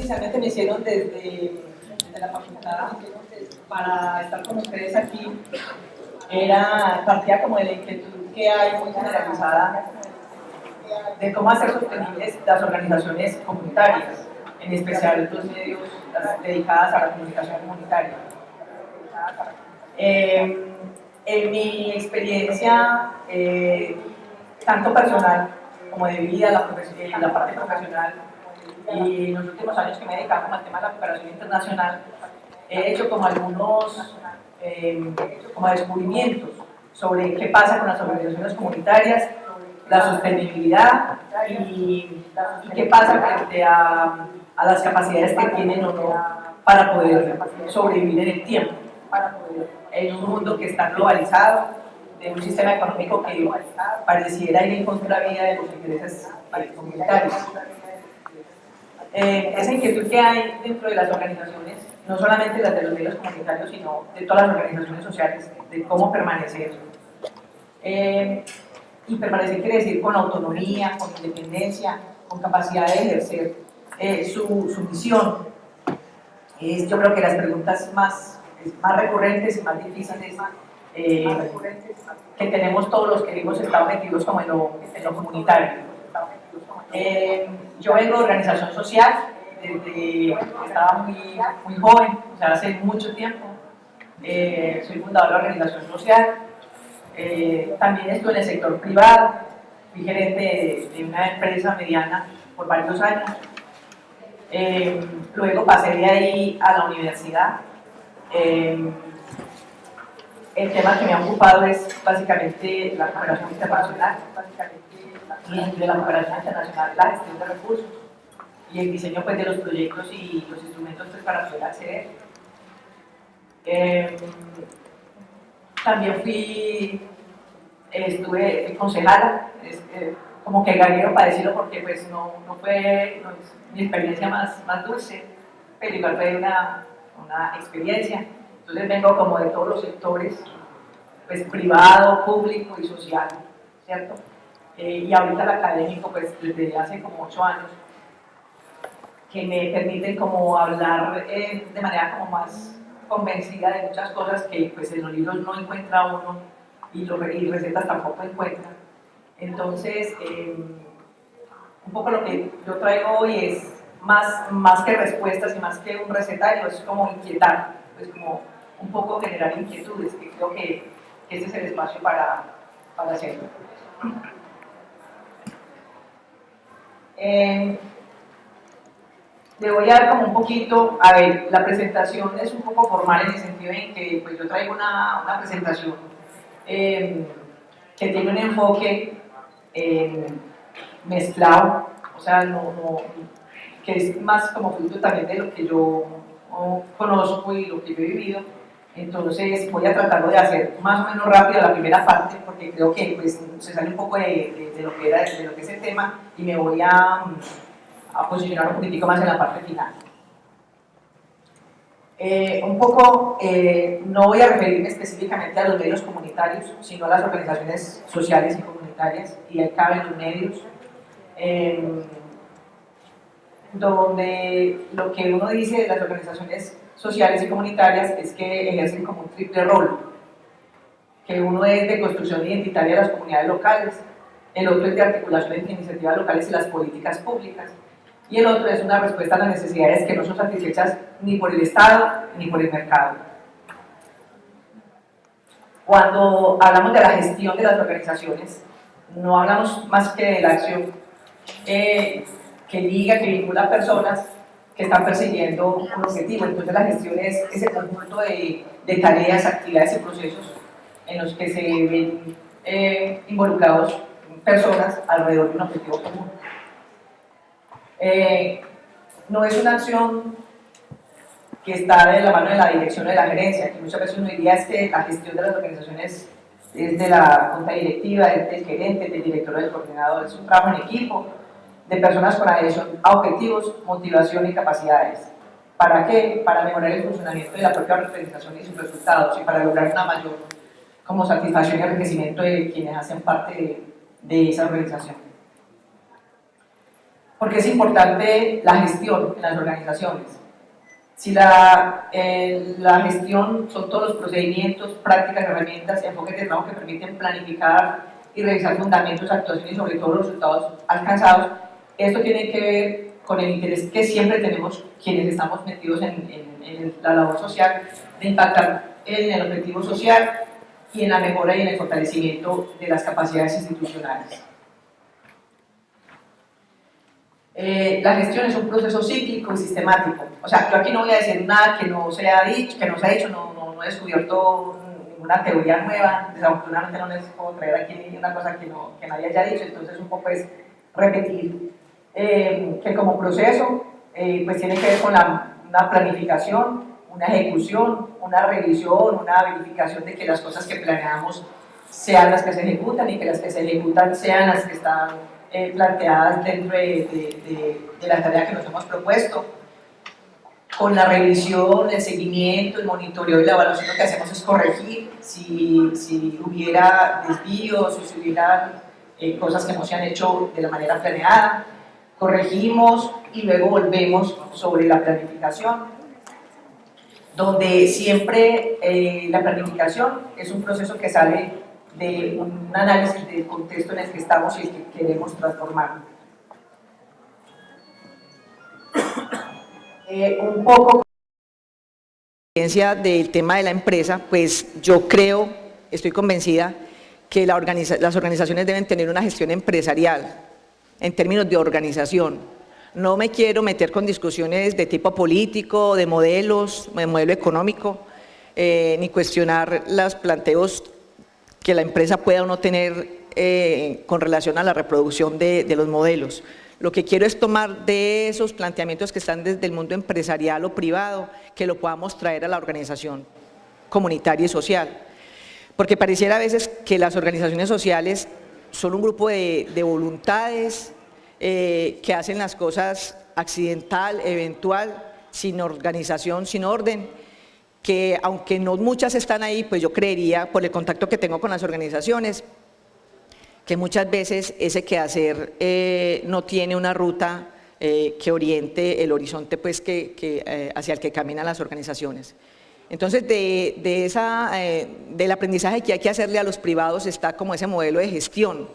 inicialmente me hicieron desde la facultad para estar con ustedes aquí, partía como de la inquietud que hay muy generalizada de cómo hacer sostenibles las organizaciones comunitarias, en especial los medios dedicadas a la comunicación comunitaria. En mi experiencia, tanto personal como de vida, la parte profesional, y en los últimos años que me he dedicado como al tema de la cooperación internacional, he hecho como algunos como descubrimientos sobre qué pasa con las organizaciones comunitarias, la sostenibilidad y qué pasa frente a las capacidades que tienen o no para poder sobrevivir en el tiempo, en un mundo que está globalizado, de un sistema económico que pareciera ir en contravía de los intereses comunitarios. Esa inquietud que hay dentro de las organizaciones, no solamente las de los medios comunitarios, sino de todas las organizaciones sociales, de cómo permanecer. Y permanecer quiere decir con autonomía, con independencia, con capacidad de ejercer su misión. Yo creo que las preguntas más recurrentes y más difíciles que tenemos todos los que hemos estado metidos como en lo comunitario. Yo vengo de organización social desde estaba muy joven, o sea, hace mucho tiempo. Soy fundador de la organización social. También estuve en el sector privado, fui gerente de una empresa mediana por varios años. Luego pasé de ahí a la universidad. El tema que me ha ocupado es básicamente la cooperación internacional, y de la cooperación internacional, la gestión de recursos y el diseño pues, de los proyectos y los instrumentos pues, para poder acceder. También estuve concejala, como que gaguero para decirlo porque pues no es mi experiencia más dulce, pero igual fue una experiencia. Entonces vengo como de todos los sectores, pues privado, público y social, ¿cierto? Y ahorita el académico, pues desde hace como 8 años, que me permiten como hablar de manera como más convencida de muchas cosas que pues en los libros no encuentra uno y recetas tampoco encuentra. Entonces, un poco lo que yo traigo hoy es más que respuestas y más que un recetario, es como inquietar, pues como un poco generar inquietudes, que creo que ese es el espacio para hacerlo. Le voy a dar como un poquito, a ver, la presentación es un poco formal en el sentido en que pues, yo traigo una presentación que tiene un enfoque mezclado, o sea, que es más como fruto también de lo que yo conozco y lo que yo he vivido. Entonces voy a tratarlo de hacer más o menos rápido la primera parte porque creo que pues, se sale un poco de lo que es el tema y me voy a posicionar un poquitico más en la parte final. No voy a referirme específicamente a los medios comunitarios, sino a las organizaciones sociales y comunitarias, y ahí caben los medios, donde lo que uno dice de las organizaciones sociales y comunitarias es que ejercen como un triple rol, que uno es de construcción identitaria de las comunidades locales, el otro es de articulación entre iniciativas locales y las políticas públicas, y el otro es una respuesta a las necesidades que no son satisfechas ni por el Estado ni por el mercado. Cuando hablamos de la gestión de las organizaciones, no hablamos más que de la acción que vincula a personas que están persiguiendo un objetivo. Entonces la gestión es ese conjunto de tareas, actividades y procesos en los que se ven involucrados personas alrededor de un objetivo común. No es una acción que está de la mano de la dirección o de la gerencia, que muchas veces uno diría es que la gestión de las organizaciones es de la junta directiva, del gerente, del director o del coordinador. Es un trabajo en equipo de personas con adhesión a objetivos, motivación y capacidades. ¿Para qué? Para mejorar el funcionamiento de la propia organización y sus resultados y para lograr una mayor como satisfacción y enriquecimiento de quienes hacen parte de esa organización. porque es importante la gestión en las organizaciones. Si la gestión son todos los procedimientos, prácticas, herramientas, enfoques de trabajo que permiten planificar y revisar fundamentos, actuaciones y sobre todo los resultados alcanzados, esto tiene que ver con el interés que siempre tenemos quienes estamos metidos en la labor social, de impactar en el objetivo social y en la mejora y en el fortalecimiento de las capacidades institucionales. La gestión es un proceso cíclico y sistemático. O sea, yo aquí no voy a decir nada que no se ha dicho, no he descubierto ninguna teoría nueva. Desafortunadamente no les puedo traer aquí una cosa que nadie haya dicho, entonces un poco es repetir que como proceso pues tiene que ver con una planificación, una ejecución, una revisión, una verificación de que las cosas que planeamos sean las que se ejecutan y que las que se ejecutan sean las que están planteadas dentro de la tarea que nos hemos propuesto. Con la revisión, el seguimiento, el monitoreo y la evaluación, lo que hacemos es corregir si hubiera desvíos o si hubiera cosas que no se han hecho de la manera planeada. Corregimos y luego volvemos sobre la planificación, donde siempre la planificación es un proceso que sale de un análisis del contexto en el que estamos y el que queremos transformar. Un poco del tema de la empresa, pues yo creo, estoy convencida que las organizaciones deben tener una gestión empresarial en términos de organización. No me quiero meter con discusiones de tipo político, de modelos, de modelo económico, ni cuestionar los planteos que la empresa pueda o no tener con relación a la reproducción de los modelos. Lo que quiero es tomar de esos planteamientos que están desde el mundo empresarial o privado, que lo podamos traer a la organización comunitaria y social. Porque pareciera a veces que las organizaciones sociales son un grupo de voluntades que hacen las cosas accidental, eventual, sin organización, sin orden, que aunque no muchas están ahí, pues yo creería, por el contacto que tengo con las organizaciones, que muchas veces ese quehacer no tiene una ruta que oriente el horizonte pues, hacia el que caminan las organizaciones. Entonces, del aprendizaje que hay que hacerle a los privados está como ese modelo de gestión,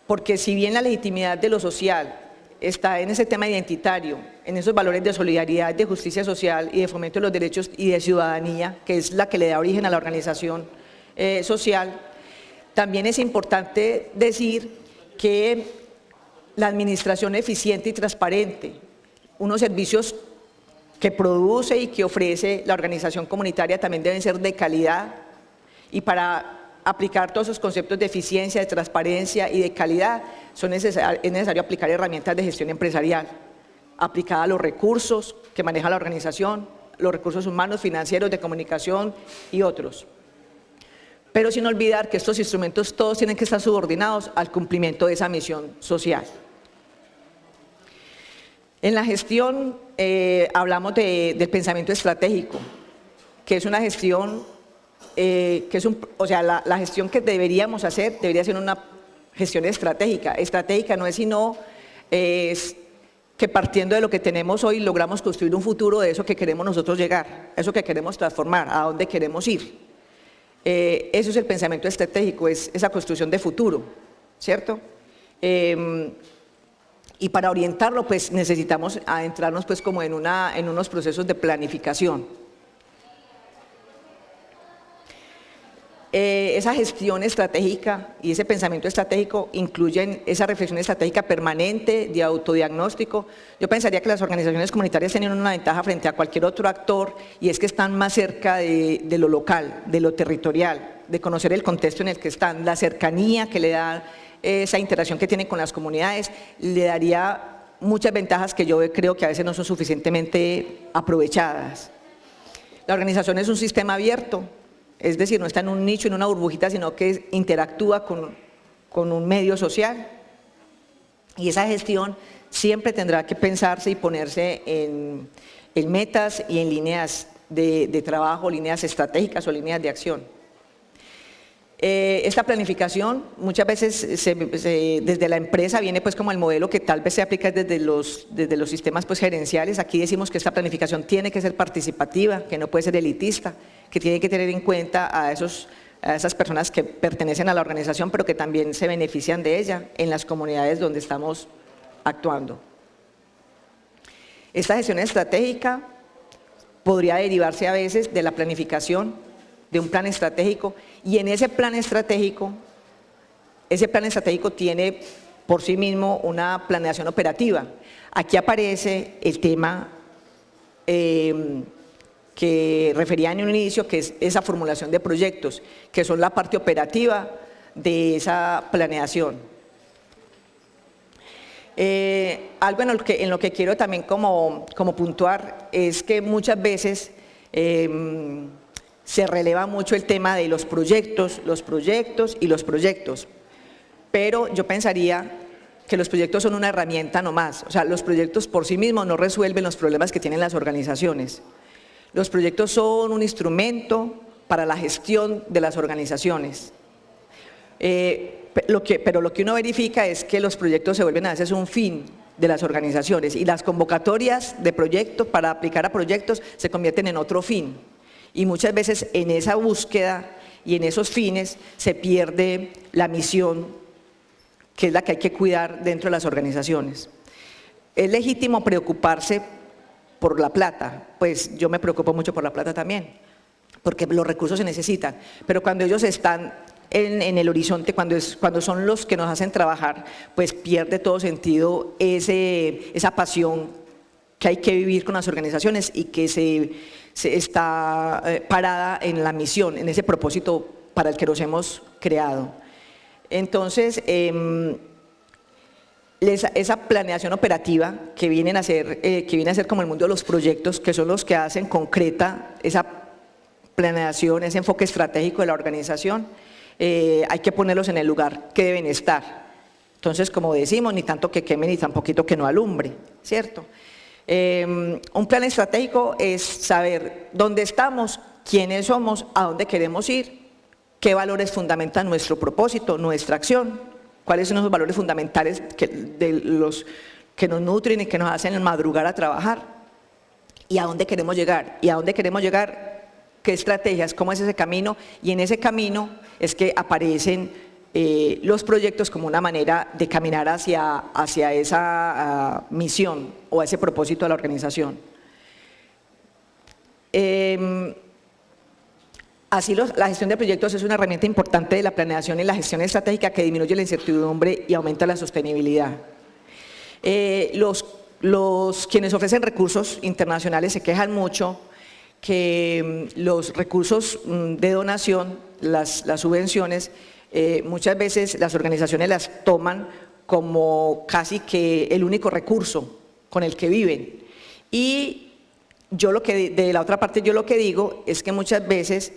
porque si bien la legitimidad de lo social está en ese tema identitario, en esos valores de solidaridad, de justicia social y de fomento de los derechos y de ciudadanía, que es la que le da origen a la organización social, también es importante decir que la administración eficiente y transparente, unos servicios que produce y que ofrece la organización comunitaria también deben ser de calidad, y para aplicar todos esos conceptos de eficiencia, de transparencia y de calidad es necesario aplicar herramientas de gestión empresarial, aplicada a los recursos que maneja la organización, los recursos humanos, financieros, de comunicación y otros. Pero sin olvidar que estos instrumentos todos tienen que estar subordinados al cumplimiento de esa misión social. En la gestión hablamos del pensamiento estratégico, que es una gestión, la gestión que deberíamos hacer debería ser una gestión estratégica. Estratégica no es sino que partiendo de lo que tenemos hoy logramos construir un futuro de eso que queremos nosotros llegar, a eso que queremos transformar, a dónde queremos ir. Eso es el pensamiento estratégico, es esa construcción de futuro, ¿cierto? Y para orientarlo, pues necesitamos adentrarnos pues como en unos procesos de planificación. Esa gestión estratégica y ese pensamiento estratégico incluyen esa reflexión estratégica permanente de autodiagnóstico. Yo pensaría que las organizaciones comunitarias tienen una ventaja frente a cualquier otro actor, y es que están más cerca de lo local, de lo territorial, de conocer el contexto en el que están, la cercanía que le da esa interacción que tienen con las comunidades, le daría muchas ventajas que yo creo que a veces no son suficientemente aprovechadas. La organización es un sistema abierto, es decir, no está en un nicho, en una burbujita, sino que interactúa con un medio social, y esa gestión siempre tendrá que pensarse y ponerse en metas y en líneas de trabajo, líneas estratégicas o líneas de acción. Esta planificación muchas veces desde la empresa viene pues como el modelo que tal vez se aplica desde los sistemas pues gerenciales. Aquí decimos que esta planificación tiene que ser participativa, que no puede ser elitista, que tiene que tener en cuenta a esas personas que pertenecen a la organización, pero que también se benefician de ella en las comunidades donde estamos actuando. Esta gestión estratégica podría derivarse a veces de la planificación de un plan estratégico, y en ese plan estratégico tiene por sí mismo una planeación operativa. Aquí aparece el tema que refería en un inicio, que es esa formulación de proyectos, que son la parte operativa de esa planeación. Algo en lo que quiero también como puntuar es que muchas veces se releva mucho el tema de los proyectos, pero yo pensaría que los proyectos son una herramienta nomás. O sea, los proyectos por sí mismos no resuelven los problemas que tienen las organizaciones. Los proyectos son un instrumento para la gestión de las organizaciones. Pero lo que uno verifica es que los proyectos se vuelven a veces un fin de las organizaciones, y las convocatorias de proyectos para aplicar a proyectos se convierten en otro fin. Y muchas veces en esa búsqueda y en esos fines se pierde la misión, que es la que hay que cuidar dentro de las organizaciones. Es legítimo preocuparse por la plata, pues yo me preocupo mucho por la plata también, porque los recursos se necesitan, pero cuando ellos están en el horizonte, cuando son los que nos hacen trabajar, pues pierde todo sentido esa pasión que hay que vivir con las organizaciones y que se está parada en la misión, en ese propósito para el que los hemos creado. Entonces, esa planeación operativa que viene a ser como el mundo de los proyectos, que son los que hacen concreta esa planeación, ese enfoque estratégico de la organización, hay que ponerlos en el lugar que deben estar. Entonces, como decimos, ni tanto que queme ni tan poquito que no alumbre, ¿cierto? Un plan estratégico es saber dónde estamos, quiénes somos, a dónde queremos ir, qué valores fundamentan nuestro propósito, nuestra acción, cuáles son esos valores fundamentales que nos nutren y que nos hacen madrugar a trabajar, y a dónde queremos llegar, qué estrategias, cómo es ese camino, y en ese camino es que aparecen los proyectos como una manera de caminar hacia esa misión o a ese propósito de la organización. Así la gestión de proyectos es una herramienta importante de la planeación y la gestión estratégica que disminuye la incertidumbre y aumenta la sostenibilidad. Quienes ofrecen recursos internacionales se quejan mucho que los recursos de donación, las subvenciones, muchas veces las organizaciones las toman como casi que el único recurso con el que viven. Y de la otra parte yo lo que digo es que muchas veces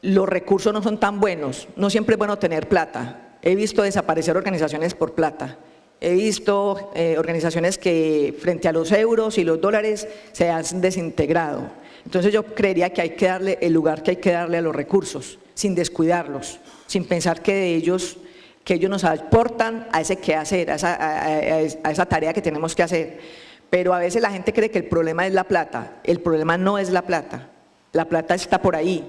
los recursos no son tan buenos, no siempre es bueno tener plata. He visto desaparecer organizaciones por plata. He visto organizaciones que frente a los euros y los dólares se han desintegrado. Entonces yo creería que hay que darle el lugar que hay que darle a los recursos, sin descuidarlos, sin pensar que ellos nos aportan a ese quehacer, a esa tarea que tenemos que hacer. Pero a veces la gente cree que el problema es la plata. El problema no es la plata está por ahí.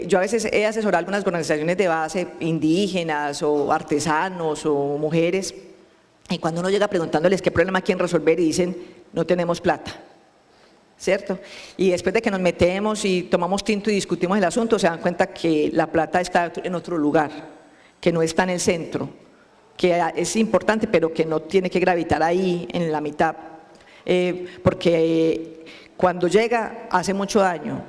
Yo a veces he asesorado a algunas organizaciones de base, indígenas o artesanos o mujeres, y cuando uno llega preguntándoles qué problema quieren resolver y dicen, no tenemos plata, ¿cierto? Y después de que nos metemos y tomamos tinto y discutimos el asunto, se dan cuenta que la plata está en otro lugar, que no está en el centro, que es importante pero que no tiene que gravitar ahí en la mitad, porque cuando llega hace mucho daño,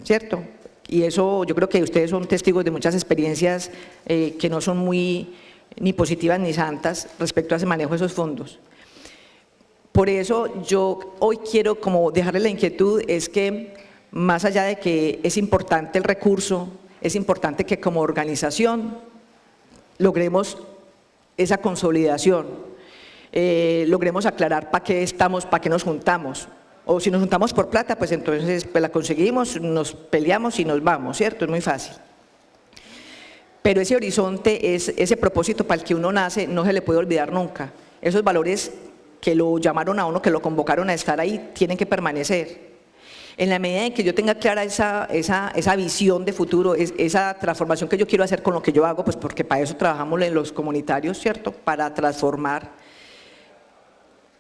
¿cierto? Y eso yo creo que ustedes son testigos de muchas experiencias que no son muy ni positivas ni santas respecto a ese manejo de esos fondos. Por eso yo hoy quiero como dejarle la inquietud, es que más allá de que es importante el recurso, es importante que como organización logremos esa consolidación, logremos aclarar para qué estamos, para qué nos juntamos, O si nos juntamos por plata, pues entonces pues la conseguimos, nos peleamos y nos vamos, ¿cierto? Es muy fácil. Pero ese horizonte, ese propósito para el que uno nace, no se le puede olvidar nunca. Esos valores que lo llamaron a uno, que lo convocaron a estar ahí, tienen que permanecer. En la medida en que yo tenga clara esa visión de futuro, esa transformación que yo quiero hacer con lo que yo hago, pues porque para eso trabajamos en los comunitarios, ¿cierto? Para transformar.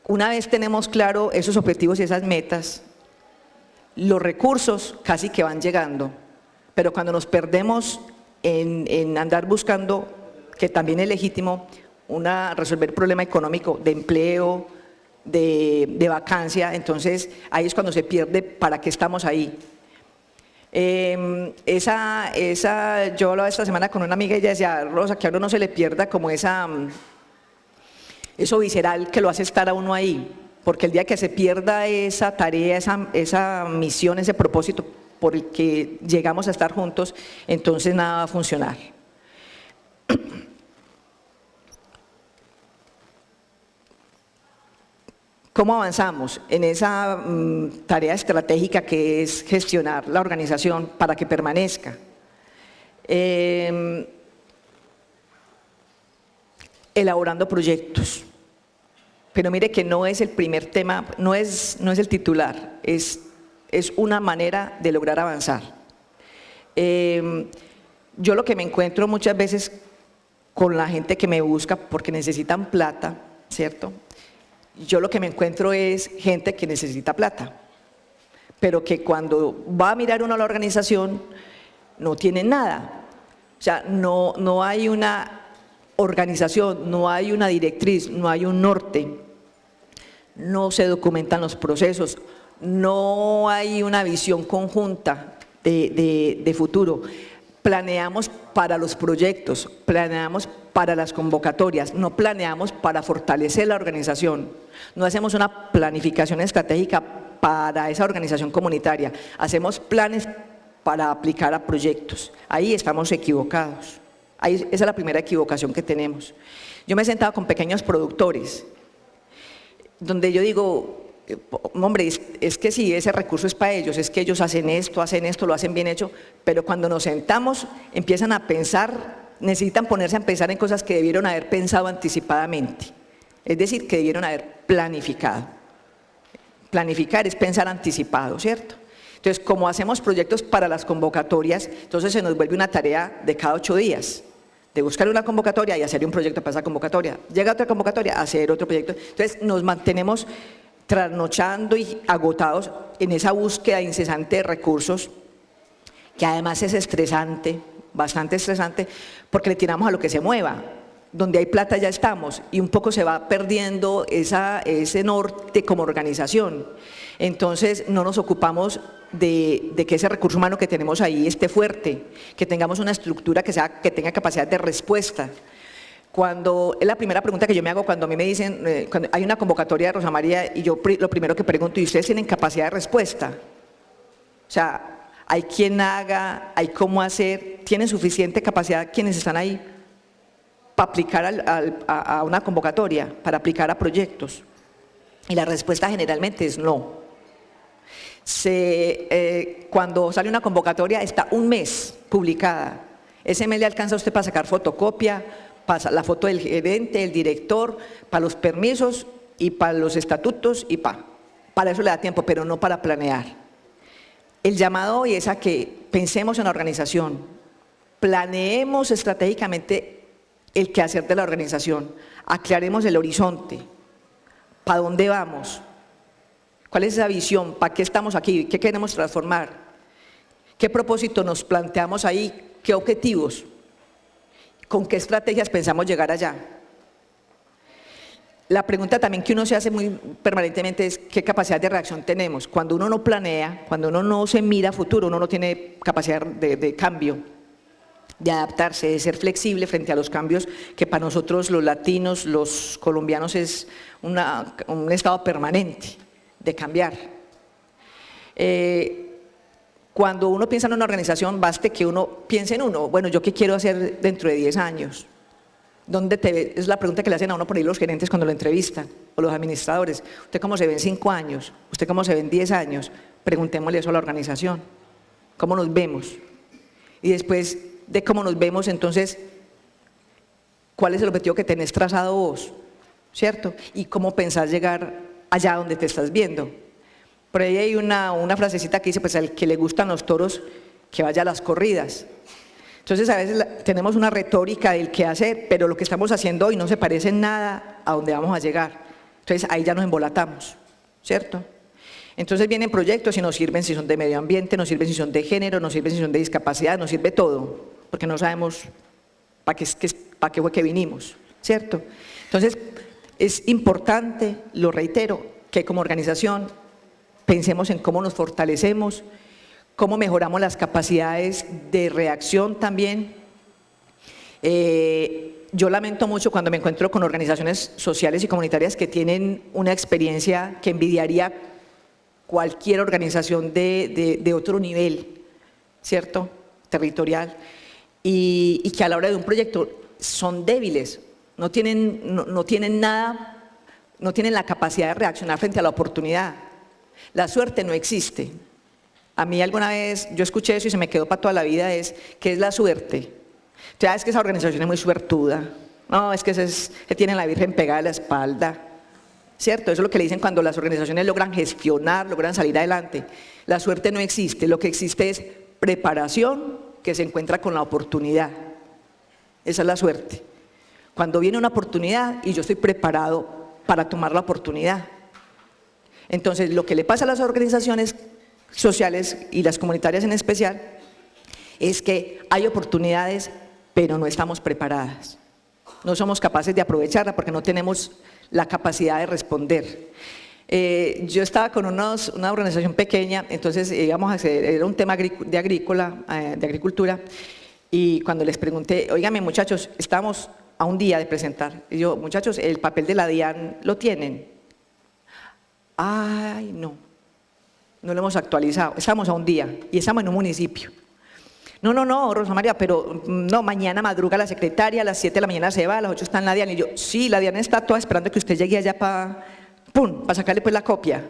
Una vez tenemos claro esos objetivos y esas metas, los recursos casi que van llegando, pero cuando nos perdemos en andar buscando, que también es legítimo, resolver el problema económico de empleo, de vacancia, entonces ahí es cuando se pierde para qué estamos ahí. Yo hablaba esta semana con una amiga y ella decía, Rosa, que a uno no se le pierda como eso visceral que lo hace estar a uno ahí, porque el día que se pierda esa tarea, esa misión, ese propósito por el que llegamos a estar juntos, entonces nada va a funcionar. ¿Cómo avanzamos en esa tarea estratégica que es gestionar la organización para que permanezca? Elaborando proyectos. Pero mire que no es el primer tema, no es el titular, es una manera de lograr avanzar. Yo lo que me encuentro muchas veces con la gente que me busca porque necesitan plata, ¿cierto? Yo lo que me encuentro es gente que necesita plata, pero que cuando va a mirar uno a la organización no tiene nada. O sea, no hay una organización, no hay una directriz, no hay un norte, no se documentan los procesos, no hay una visión conjunta de futuro. Planeamos para los proyectos, planeamos para las convocatorias, no planeamos para fortalecer la organización, no hacemos una planificación estratégica para esa organización comunitaria, hacemos planes para aplicar a proyectos. Ahí estamos equivocados, esa es la primera equivocación que tenemos. Yo me he sentado con pequeños productores, donde yo digo, hombre, es que sí, ese recurso es para ellos, es que ellos hacen esto, lo hacen bien hecho, pero cuando nos sentamos empiezan a pensar, necesitan ponerse a pensar en cosas que debieron haber pensado anticipadamente, es decir, que debieron haber planificado. Planificar es pensar anticipado, ¿cierto? Entonces, como hacemos proyectos para las convocatorias, entonces se nos vuelve una tarea de cada 8 días, de buscar una convocatoria y hacer un proyecto para esa convocatoria. Llega otra convocatoria, hacer otro proyecto. Entonces, nos mantenemos trasnochando y agotados en esa búsqueda incesante de recursos, que además es estresante, bastante estresante, porque le tiramos a lo que se mueva. Donde hay plata ya estamos, y un poco se va perdiendo ese norte como organización. Entonces no nos ocupamos de que ese recurso humano que tenemos ahí esté fuerte, que tengamos una estructura que tenga capacidad de respuesta. Es la primera pregunta que yo me hago cuando a mí me dicen, cuando hay una convocatoria de Rosa María, y yo lo primero que pregunto, ¿y ustedes tienen capacidad de respuesta? O sea, hay quien haga, hay cómo hacer, ¿tienen suficiente capacidad quienes están ahí para aplicar a una convocatoria, para aplicar a proyectos? Y la respuesta generalmente es no. Cuando sale una convocatoria está un mes publicada, ese mes le alcanza a usted para sacar fotocopia, para la foto del gerente, el director, para los permisos y para los estatutos y para eso le da tiempo, pero no para planear. El llamado hoy es a que pensemos en la organización, planeemos estratégicamente el quehacer de la organización, aclaremos el horizonte, ¿para dónde vamos? ¿Cuál es esa visión? ¿Para qué estamos aquí? ¿Qué queremos transformar? ¿Qué propósito nos planteamos ahí? ¿Qué objetivos? ¿Con qué estrategias pensamos llegar allá? La pregunta también que uno se hace muy permanentemente es ¿qué capacidad de reacción tenemos? Cuando uno no planea, cuando uno no se mira a futuro, uno no tiene capacidad de cambio, de adaptarse, de ser flexible frente a los cambios que para nosotros los latinos, los colombianos es un estado permanente de cambiar. Cuando uno piensa en una organización, baste que uno piense en uno, bueno, ¿yo qué quiero hacer dentro de 10 años? ¿Dónde te ves? Es la pregunta que le hacen a uno por ahí los gerentes cuando lo entrevistan. o los administradores, ¿usted cómo se ve en 5 años? ¿Usted cómo se ve en 10 años? Preguntémosle eso a la organización, ¿cómo nos vemos? Y después de cómo nos vemos, entonces, ¿cuál es el objetivo que tenés trazado vos? ¿Cierto? Y cómo pensás llegar allá donde te estás viendo. Por ahí hay una frasecita que dice, pues al que le gustan los toros, que vaya a las corridas. Entonces a veces tenemos una retórica del qué hacer, pero lo que estamos haciendo hoy no se parece en nada a donde vamos a llegar. Entonces ahí ya nos embolatamos, ¿cierto? Entonces vienen proyectos y nos sirven si son de medio ambiente, nos sirven si son de género, nos sirven si son de discapacidad, nos sirve todo, porque no sabemos para qué fue que vinimos, ¿cierto? Entonces es importante, lo reitero, que como organización pensemos en cómo nos fortalecemos, cómo mejoramos las capacidades de reacción también. Yo lamento mucho cuando me encuentro con organizaciones sociales y comunitarias que tienen una experiencia que envidiaría cualquier organización de otro nivel, ¿cierto?, territorial, y que a la hora de un proyecto son débiles, no tienen nada, no tienen la capacidad de reaccionar frente a la oportunidad. La suerte no existe. A mí alguna vez, yo escuché eso y se me quedó para toda la vida, ¿qué es la suerte? Ya es que esa organización es muy suertuda, no, es que se tiene la Virgen pegada a la espalda, ¿cierto? Eso es lo que le dicen cuando las organizaciones logran gestionar, logran salir adelante. La suerte no existe, lo que existe es preparación que se encuentra con la oportunidad. Esa es la suerte. Cuando viene una oportunidad y yo estoy preparado para tomar la oportunidad. Entonces, lo que le pasa a las organizaciones sociales y las comunitarias en especial es que hay oportunidades, pero no estamos preparadas. No somos capaces de aprovecharla porque no tenemos la capacidad de responder. Yo estaba con una organización pequeña, entonces íbamos a hacer, era un tema de agricultura, y cuando les pregunté, óigame muchachos, estamos a un día de presentar, y yo, muchachos, el papel de la DIAN lo tienen. Ay, no lo hemos actualizado, estamos a un día y estamos en un municipio. No, Rosa María, pero no, mañana madruga la secretaria, a las 7 de la mañana se va, a las 8 está en la DIAN, y yo, sí, la DIAN está toda esperando que usted llegue allá para sacarle pues la copia.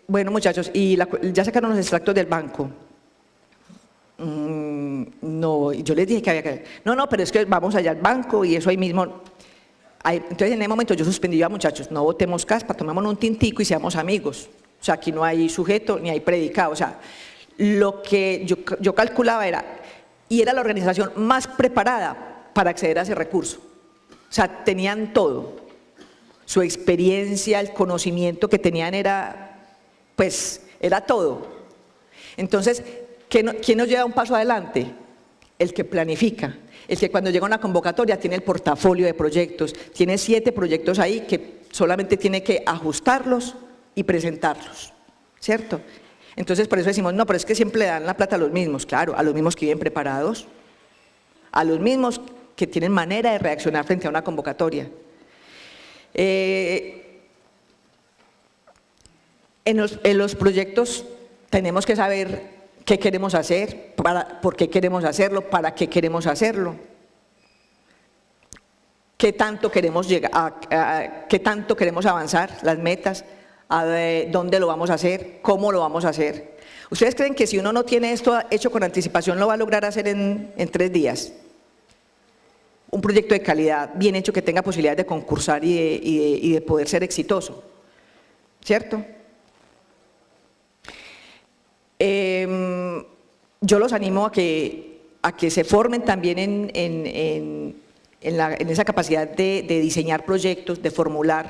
Bueno muchachos, y ya sacaron los extractos del banco. No, yo les dije que había que… No, pero es que vamos allá al banco y eso ahí mismo… Entonces en ese momento yo suspendí a muchachos, no botemos caspa, tomémonos un tintico y seamos amigos. O sea, aquí no hay sujeto ni hay predicado. O sea, lo que yo calculaba era la organización más preparada para acceder a ese recurso. O sea, tenían todo. Su experiencia, el conocimiento que tenían era todo. Entonces, ¿quién nos lleva un paso adelante? El que planifica. El que cuando llega una convocatoria tiene el portafolio de proyectos, tiene 7 proyectos ahí que solamente tiene que ajustarlos y presentarlos, ¿cierto? Entonces por eso decimos, no, pero es que siempre le dan la plata a los mismos, claro, a los mismos que viven preparados, a los mismos que tienen manera de reaccionar frente a una convocatoria. En los proyectos tenemos que saber qué queremos hacer, por qué queremos hacerlo, para qué queremos hacerlo, qué tanto queremos qué tanto queremos avanzar, las metas, dónde lo vamos a hacer, cómo lo vamos a hacer. ¿Ustedes creen que si uno no tiene esto hecho con anticipación lo va a lograr hacer en 3 días? Un proyecto de calidad, bien hecho, que tenga posibilidades de concursar y de poder ser exitoso, ¿cierto? Yo los animo a que se formen también en esa capacidad de diseñar proyectos, de formular,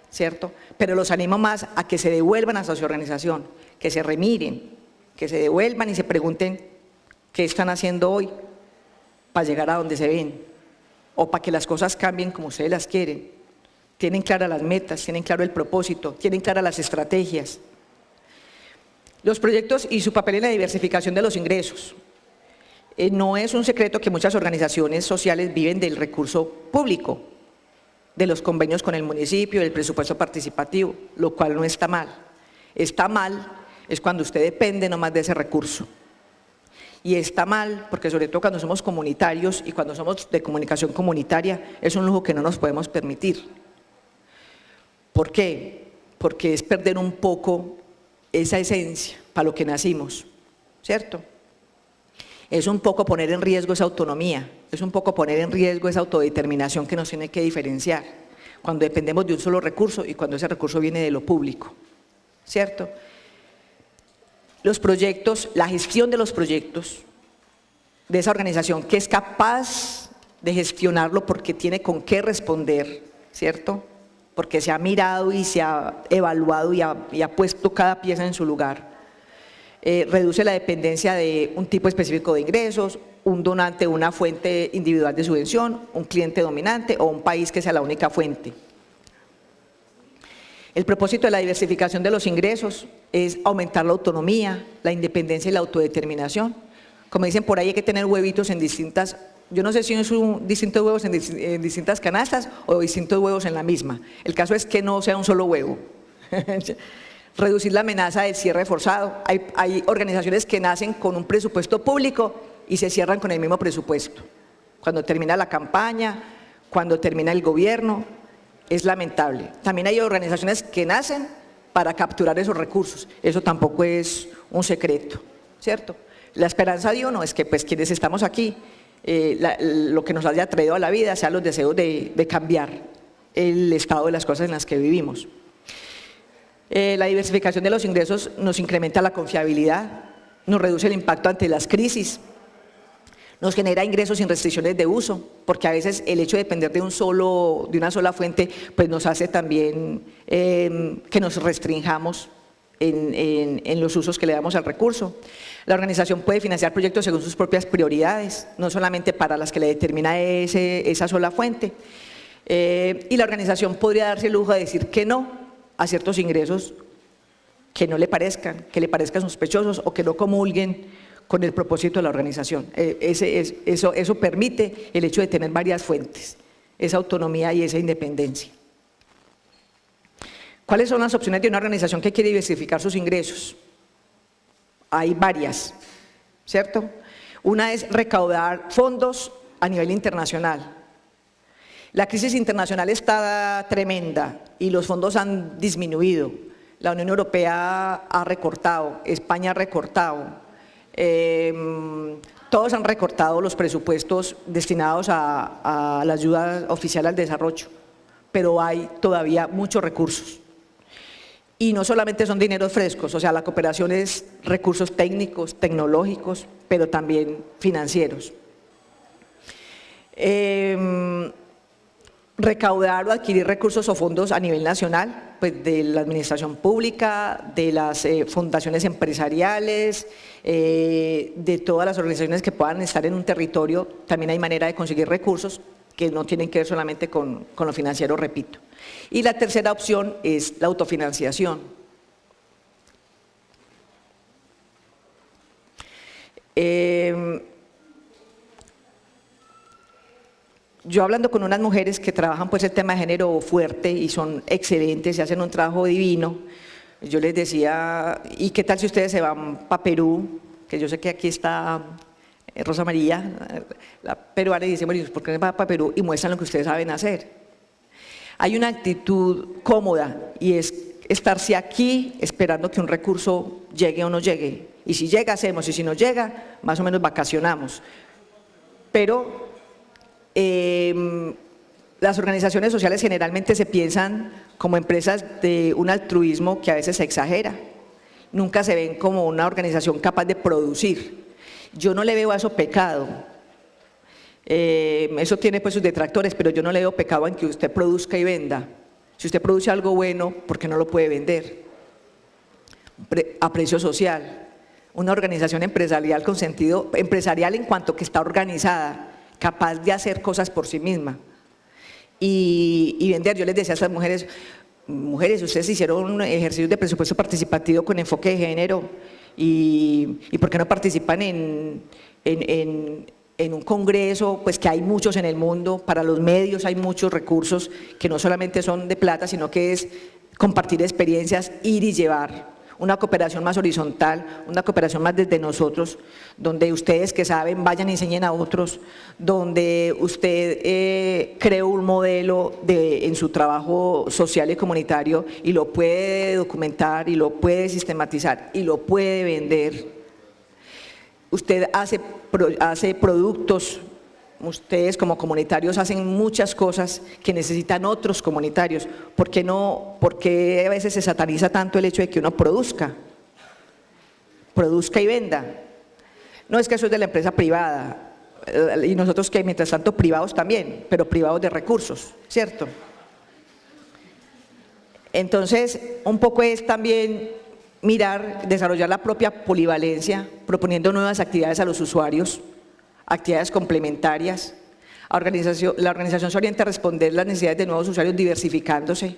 ¿cierto? Pero los animo más a que se devuelvan a su organización, que se remiren, que se devuelvan y se pregunten qué están haciendo hoy para llegar a donde se ven, o para que las cosas cambien como ustedes las quieren. Tienen claras las metas, tienen claro el propósito, tienen claras las estrategias. Los proyectos y su papel en la diversificación de los ingresos. No es un secreto que muchas organizaciones sociales viven del recurso público, de los convenios con el municipio, del presupuesto participativo, lo cual no está mal. Está mal es cuando usted depende nomás de ese recurso. Y está mal porque sobre todo cuando somos comunitarios y cuando somos de comunicación comunitaria, es un lujo que no nos podemos permitir. ¿Por qué? Porque es perder un poco esa esencia para lo que nacimos, ¿cierto? Es un poco poner en riesgo esa autonomía, es un poco poner en riesgo esa autodeterminación que nos tiene que diferenciar cuando dependemos de un solo recurso y cuando ese recurso viene de lo público, ¿cierto? Los proyectos, la gestión de los proyectos de esa organización que es capaz de gestionarlo porque tiene con qué responder, ¿cierto? Porque se ha mirado y se ha evaluado y ha puesto cada pieza en su lugar. Reduce la dependencia de un tipo específico de ingresos, un donante, una fuente individual de subvención, un cliente dominante o un país que sea la única fuente. El propósito de la diversificación de los ingresos es aumentar la autonomía, la independencia y la autodeterminación. Como dicen por ahí, hay que tener huevitos en distintas, yo no sé si son distintos huevos en distintas canastas o distintos huevos en la misma. El caso es que no sea un solo huevo. Reducir la amenaza del cierre forzado. Hay organizaciones que nacen con un presupuesto público y se cierran con el mismo presupuesto. Cuando termina la campaña, cuando termina el gobierno, es lamentable. También hay organizaciones que nacen para capturar esos recursos. Eso tampoco es un secreto, ¿cierto? La esperanza de uno es que pues quienes estamos aquí, lo que nos haya traído a la vida sean los deseos de cambiar el estado de las cosas en las que vivimos. La diversificación de los ingresos nos incrementa la confiabilidad, nos reduce el impacto ante las crisis, nos genera ingresos sin restricciones de uso, porque a veces el hecho de depender de una sola fuente pues nos hace también que nos restringamos en los usos que le damos al recurso. La organización puede financiar proyectos según sus propias prioridades, no solamente para las que le determina esa sola fuente. Y la organización podría darse el lujo de decir que no a ciertos ingresos que no le parezcan, que le parezcan sospechosos o que no comulguen con el propósito de la organización. Eso permite el hecho de tener varias fuentes, esa autonomía y esa independencia. ¿Cuáles son las opciones de una organización que quiere diversificar sus ingresos? Hay varias, ¿cierto? Una es recaudar fondos a nivel internacional. La crisis internacional está tremenda y los fondos han disminuido. La Unión Europea ha recortado, España ha recortado, todos han recortado los presupuestos destinados a la ayuda oficial al desarrollo, pero hay todavía muchos recursos. Y no solamente son dineros frescos, o sea, la cooperación es recursos técnicos, tecnológicos, pero también financieros. Recaudar o adquirir recursos o fondos a nivel nacional, pues de la administración pública, de las fundaciones empresariales, de todas las organizaciones que puedan estar en un territorio, también hay manera de conseguir recursos que no tienen que ver solamente con lo financiero, repito. Y la tercera opción es la autofinanciación. Yo hablando con unas mujeres que trabajan pues el tema de género fuerte y son excelentes y hacen un trabajo divino, yo les decía, ¿y qué tal si ustedes se van para Perú? Que yo sé que aquí está Rosa María, la peruana, y dice, bueno, ¿por qué no van para Perú y muestran lo que ustedes saben hacer? Hay una actitud cómoda y es estarse aquí esperando que un recurso llegue o no llegue. Y si llega, hacemos, y si no llega, más o menos vacacionamos. Pero las organizaciones sociales generalmente se piensan como empresas de un altruismo que a veces se exagera. Nunca se ven como una organización capaz de producir. Yo no le veo a eso pecado. Eso tiene pues sus detractores, pero yo no le veo pecado en que usted produzca y venda. Si usted produce algo bueno, ¿por qué no lo puede vender? A precio social. Una organización empresarial con sentido empresarial en cuanto que está organizada, capaz de hacer cosas por sí misma y vender. Yo les decía a esas mujeres, ustedes hicieron ejercicios de presupuesto participativo con enfoque de género y ¿por qué no participan en un congreso? Pues que hay muchos en el mundo, para los medios hay muchos recursos que no solamente son de plata, sino que es compartir experiencias, ir y llevar. una cooperación más horizontal, una cooperación más desde nosotros, donde ustedes que saben vayan y enseñen a otros, donde usted cree un modelo en su trabajo social y comunitario y lo puede documentar y lo puede sistematizar y lo puede vender. Usted hace productos. Ustedes como comunitarios hacen muchas cosas que necesitan otros comunitarios. ¿Por qué a veces se sataniza tanto el hecho de que uno produzca y venda? No, es que eso es de la empresa privada, y nosotros que mientras tanto privados también, pero privados de recursos, ¿cierto? Entonces, un poco es también mirar, desarrollar la propia polivalencia, proponiendo nuevas actividades a los usuarios, actividades complementarias. La organización se orienta a responder las necesidades de nuevos usuarios diversificándose.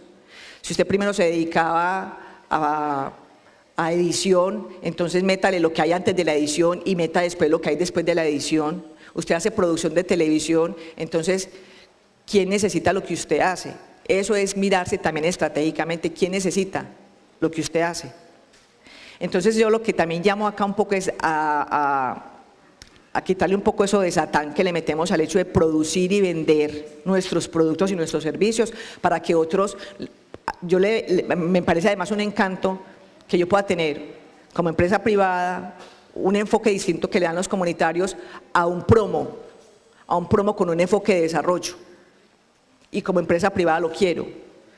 Si usted primero se dedicaba a edición, entonces métale lo que hay antes de la edición y meta después lo que hay después de la edición. Usted hace producción de televisión, entonces, ¿quién necesita lo que usted hace? Eso es mirarse también estratégicamente, ¿quién necesita lo que usted hace? Entonces yo lo que también llamo acá un poco es a quitarle un poco eso de Satán que le metemos al hecho de producir y vender nuestros productos y nuestros servicios para que otros, me parece además un encanto que yo pueda tener como empresa privada un enfoque distinto que le dan los comunitarios a un promo con un enfoque de desarrollo, y como empresa privada lo quiero.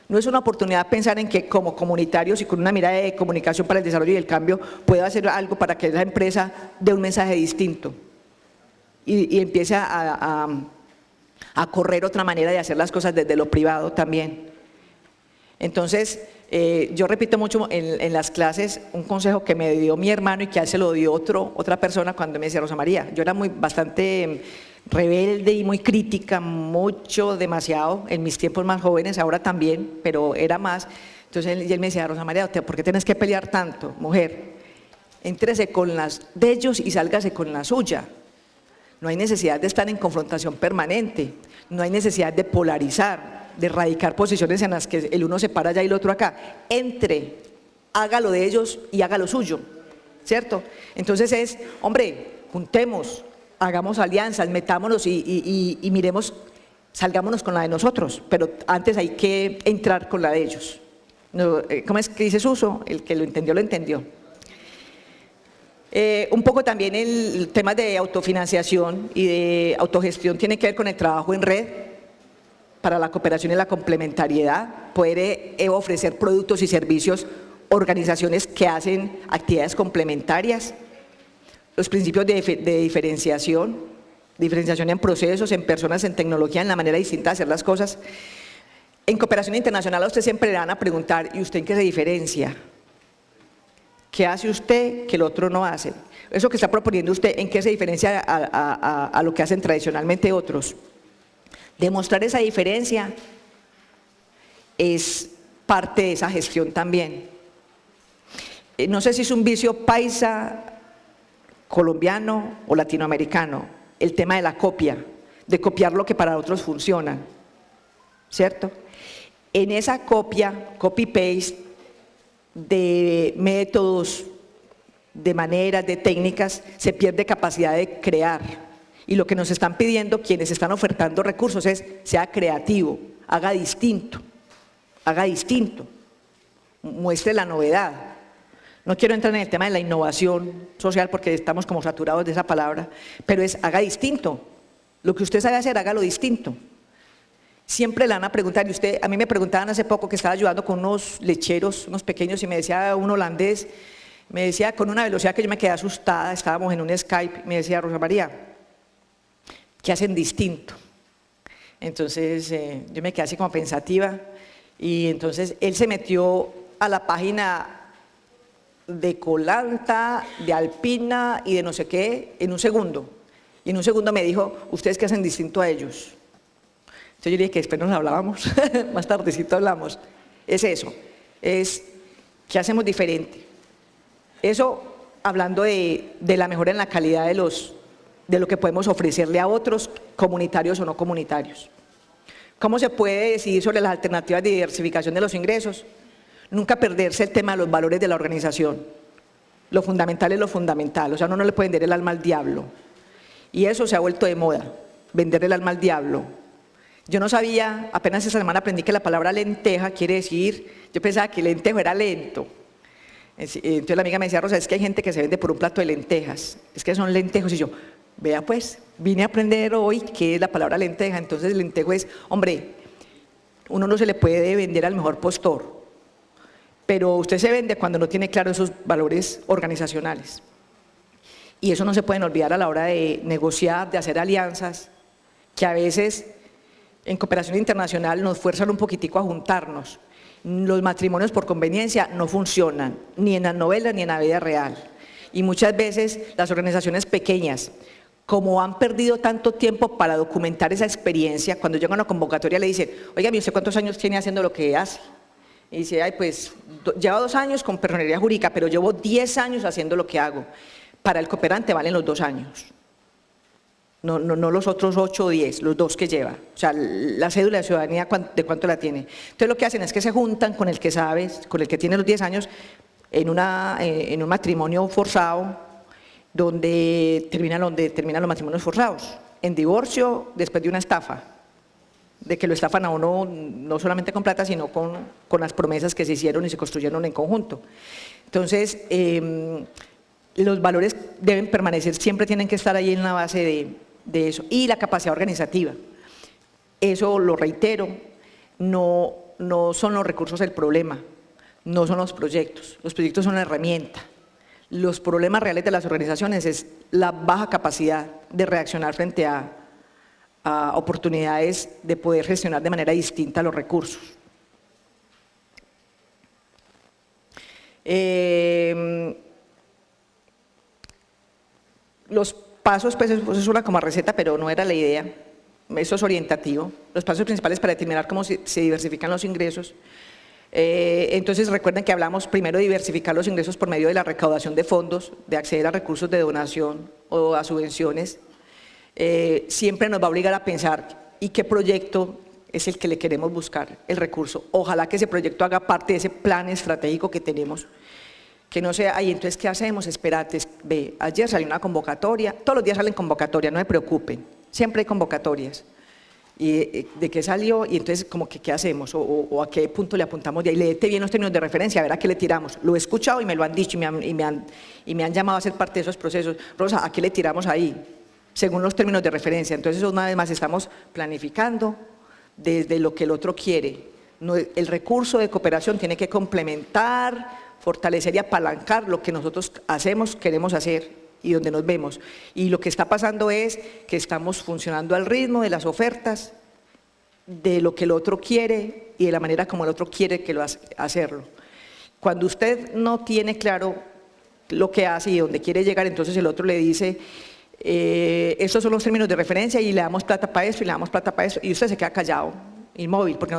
No es una oportunidad pensar en que como comunitarios y con una mirada de comunicación para el desarrollo y el cambio pueda hacer algo para que la empresa dé un mensaje distinto y empiece a correr otra manera de hacer las cosas desde lo privado también. Entonces, yo repito mucho en las clases un consejo que me dio mi hermano y que a él se lo dio otra persona cuando me decía: Rosa María, yo era bastante rebelde y muy crítica, demasiado, en mis tiempos más jóvenes, ahora también, pero era más. Entonces él me decía: Rosa María, ¿por qué tienes que pelear tanto, mujer? Éntrese con las de ellos y sálgase con la suya. No hay necesidad de estar en confrontación permanente, no hay necesidad de polarizar, de erradicar posiciones en las que el uno se para allá y el otro acá. Haga lo de ellos y haga lo suyo, ¿cierto? Entonces hombre, juntemos, hagamos alianzas, metámonos y miremos, salgámonos con la de nosotros, pero antes hay que entrar con la de ellos. No, ¿cómo es que dice Suso? El que lo entendió, lo entendió. Un poco también el tema de autofinanciación y de autogestión tiene que ver con el trabajo en red para la cooperación y la complementariedad, poder ofrecer productos y servicios, organizaciones que hacen actividades complementarias, los principios de diferenciación en procesos, en personas, en tecnología, en la manera distinta de hacer las cosas. En cooperación internacional a usted siempre le van a preguntar: ¿y usted en qué se diferencia? ¿Qué hace usted que el otro no hace? Eso que está proponiendo usted, ¿en qué se diferencia a lo que hacen tradicionalmente otros? Demostrar esa diferencia es parte de esa gestión también. No sé si es un vicio paisa, colombiano o latinoamericano, el tema de la copia, de copiar lo que para otros funciona, ¿cierto? En esa copy-paste, de métodos, de maneras, de técnicas, se pierde capacidad de crear. Y lo que nos están pidiendo quienes están ofertando recursos es: sea creativo, haga distinto, muestre la novedad. No quiero entrar en el tema de la innovación social porque estamos como saturados de esa palabra, pero haga distinto. Lo que usted sabe hacer, hágalo distinto. Siempre le van a preguntar, y a mí me preguntaban hace poco que estaba ayudando con unos lecheros, unos pequeños, y me decía un holandés, me decía con una velocidad que yo me quedé asustada, estábamos en un Skype, me decía: Rosa María, ¿qué hacen distinto? Entonces yo me quedé así como pensativa, y entonces él se metió a la página de Colanta, de Alpina y de no sé qué en un segundo, y en un segundo me dijo: ¿ustedes qué hacen distinto a ellos? Entonces yo le dije que después nos hablábamos, más tardecito hablamos. Es eso, es ¿qué hacemos diferente? Eso hablando de la mejora en la calidad de lo que podemos ofrecerle a otros, comunitarios o no comunitarios. ¿Cómo se puede decidir sobre las alternativas de diversificación de los ingresos? Nunca perderse el tema de los valores de la organización. Lo fundamental es lo fundamental, o sea, uno no le puede vender el alma al diablo. Y eso se ha vuelto de moda, vender el alma al diablo. Yo no sabía, apenas esta semana aprendí que la palabra lenteja quiere decir, yo pensaba que lentejo era lento. Entonces la amiga me decía, Rosa, es que hay gente que se vende por un plato de lentejas, es que son lentejos. Y yo, vea pues, vine a aprender hoy qué es la palabra lenteja. Entonces lentejo es, hombre, uno no se le puede vender al mejor postor, pero usted se vende cuando no tiene claro esos valores organizacionales. Y eso no se pueden olvidar a la hora de negociar, de hacer alianzas, que a veces en cooperación internacional nos fuerzan un poquitico a juntarnos. Los matrimonios por conveniencia no funcionan, ni en las novelas ni en la vida real. Y muchas veces las organizaciones pequeñas, como han perdido tanto tiempo para documentar esa experiencia, cuando llegan a una convocatoria le dicen, oiga, ¿usted cuántos años tiene haciendo lo que hace? Y dice, ay, pues lleva 2 años con personería jurídica, pero llevo 10 años haciendo lo que hago. Para el cooperante valen los 2 años. No los otros 8 o 10, los 2 que lleva. O sea, la cédula de ciudadanía, ¿de cuánto la tiene? Entonces lo que hacen es que se juntan con el que sabe, con el que tiene los 10 años, en un matrimonio forzado, donde terminan los matrimonios forzados. En divorcio, después de una estafa. De que lo estafan a uno no solamente con plata, sino con las promesas que se hicieron y se construyeron en conjunto. Entonces, los valores deben permanecer, siempre tienen que estar ahí en la base de eso. Y la capacidad organizativa. Eso, lo reitero, no son los recursos el problema, no son los proyectos. Los proyectos son la herramienta. Los problemas reales de las organizaciones es la baja capacidad de reaccionar frente a oportunidades de poder gestionar de manera distinta los recursos. Los pasos, pues eso es una como receta, pero no era la idea, eso es orientativo. Los pasos principales para determinar cómo se diversifican los ingresos. Entonces recuerden que hablamos primero de diversificar los ingresos por medio de la recaudación de fondos, de acceder a recursos de donación o a subvenciones. Siempre nos va a obligar a pensar ¿y qué proyecto es el que le queremos buscar el recurso? Ojalá que ese proyecto haga parte de ese plan estratégico que tenemos, que no sea, ay, entonces ¿qué hacemos? Espérate, ve, ayer salió una convocatoria, todos los días salen convocatorias, no se preocupen, siempre hay convocatorias. ¿Y de qué salió? Y entonces, como que, ¿qué hacemos? ¿O a qué punto le apuntamos de ahí? Léete bien los términos de referencia, a ver a qué le tiramos. Lo he escuchado y me lo han dicho y me han llamado a ser parte de esos procesos. Rosa, ¿a qué le tiramos ahí? Según los términos de referencia. Entonces, una vez más, estamos planificando desde lo que el otro quiere. El recurso de cooperación tiene que complementar, fortalecer y apalancar lo que nosotros hacemos, queremos hacer y donde nos vemos. Y lo que está pasando es que estamos funcionando al ritmo de las ofertas, de lo que el otro quiere y de la manera como el otro quiere hacerlo. Cuando usted no tiene claro lo que hace y dónde quiere llegar, entonces el otro le dice, estos son los términos de referencia y le damos plata para esto y le damos plata para esto, y usted se queda callado, inmóvil, porque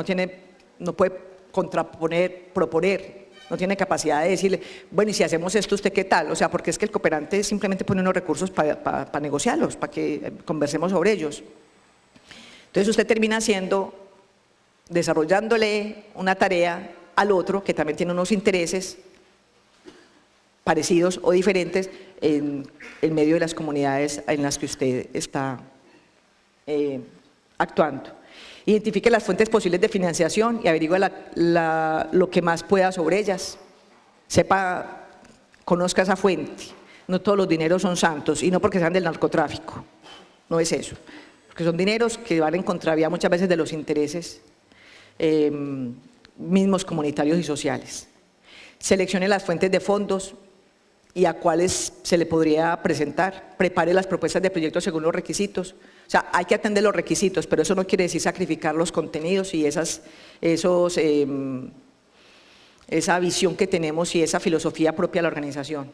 no puede contraponer, proponer. No tiene capacidad de decirle, bueno, y si hacemos esto, ¿usted qué tal? O sea, porque es que el cooperante simplemente pone unos recursos para negociarlos, para que conversemos sobre ellos. Entonces usted termina desarrollándole una tarea al otro que también tiene unos intereses parecidos o diferentes en medio de las comunidades en las que usted está actuando. Identifique las fuentes posibles de financiación y averigüe lo que más pueda sobre ellas. Conozca esa fuente. No todos los dineros son santos y no porque sean del narcotráfico. No es eso. Porque son dineros que van en contravía muchas veces de los intereses mismos comunitarios y sociales. Seleccione las fuentes de fondos y a cuáles se le podría presentar. Prepare las propuestas de proyectos según los requisitos. O sea, hay que atender los requisitos, pero eso no quiere decir sacrificar los contenidos y esa visión que tenemos y esa filosofía propia de la organización.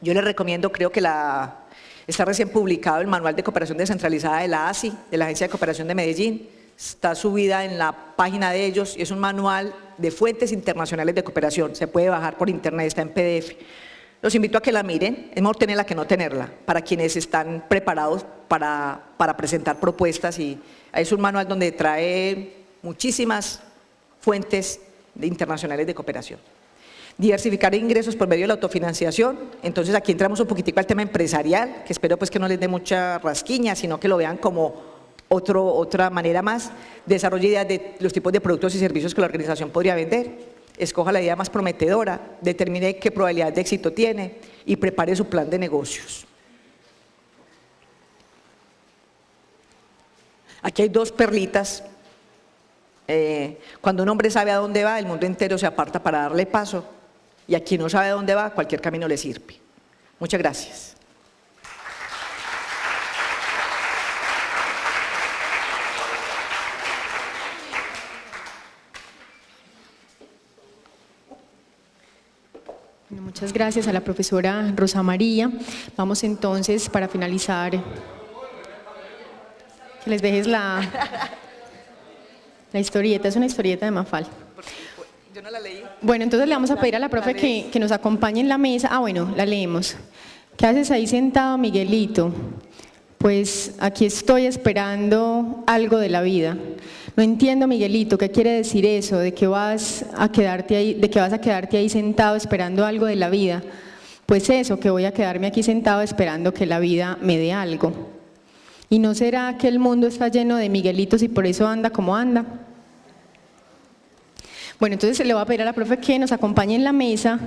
Yo les recomiendo, creo que está recién publicado el Manual de Cooperación Descentralizada de la ASI, de la Agencia de Cooperación de Medellín. Está subida en la página de ellos y es un manual de fuentes internacionales de cooperación. Se puede bajar por internet, está en PDF. Los invito a que la miren, es mejor tenerla que no tenerla, para quienes están preparados para presentar propuestas. Y es un manual donde trae muchísimas fuentes internacionales de cooperación. Diversificar ingresos por medio de la autofinanciación. Entonces aquí entramos un poquitico al tema empresarial, que espero pues que no les dé mucha rasquiña, sino que lo vean como otra manera más. Desarrolle ideas de los tipos de productos y servicios que la organización podría vender. Escoja la idea más prometedora, determine qué probabilidad de éxito tiene y prepare su plan de negocios. Aquí hay dos perlitas. Cuando un hombre sabe a dónde va, el mundo entero se aparta para darle paso, y a quien no sabe a dónde va, cualquier camino le sirve. Muchas gracias. Muchas gracias a la profesora Rosa María. Vamos entonces, para finalizar, que les dejes la historieta, es una historieta de Mafalda. Yo no la leí. Bueno, entonces le vamos a pedir a la profe que nos acompañe en la mesa. Ah, bueno, la leemos. ¿Qué haces ahí sentado, Miguelito? Pues aquí estoy esperando algo de la vida. No entiendo, Miguelito, ¿qué quiere decir eso? ¿De que vas a quedarte ahí sentado esperando algo de la vida? Pues eso, que voy a quedarme aquí sentado esperando que la vida me dé algo. ¿Y no será que el mundo está lleno de Miguelitos y por eso anda como anda? Bueno, entonces le voy a pedir a la profe que nos acompañe en la mesa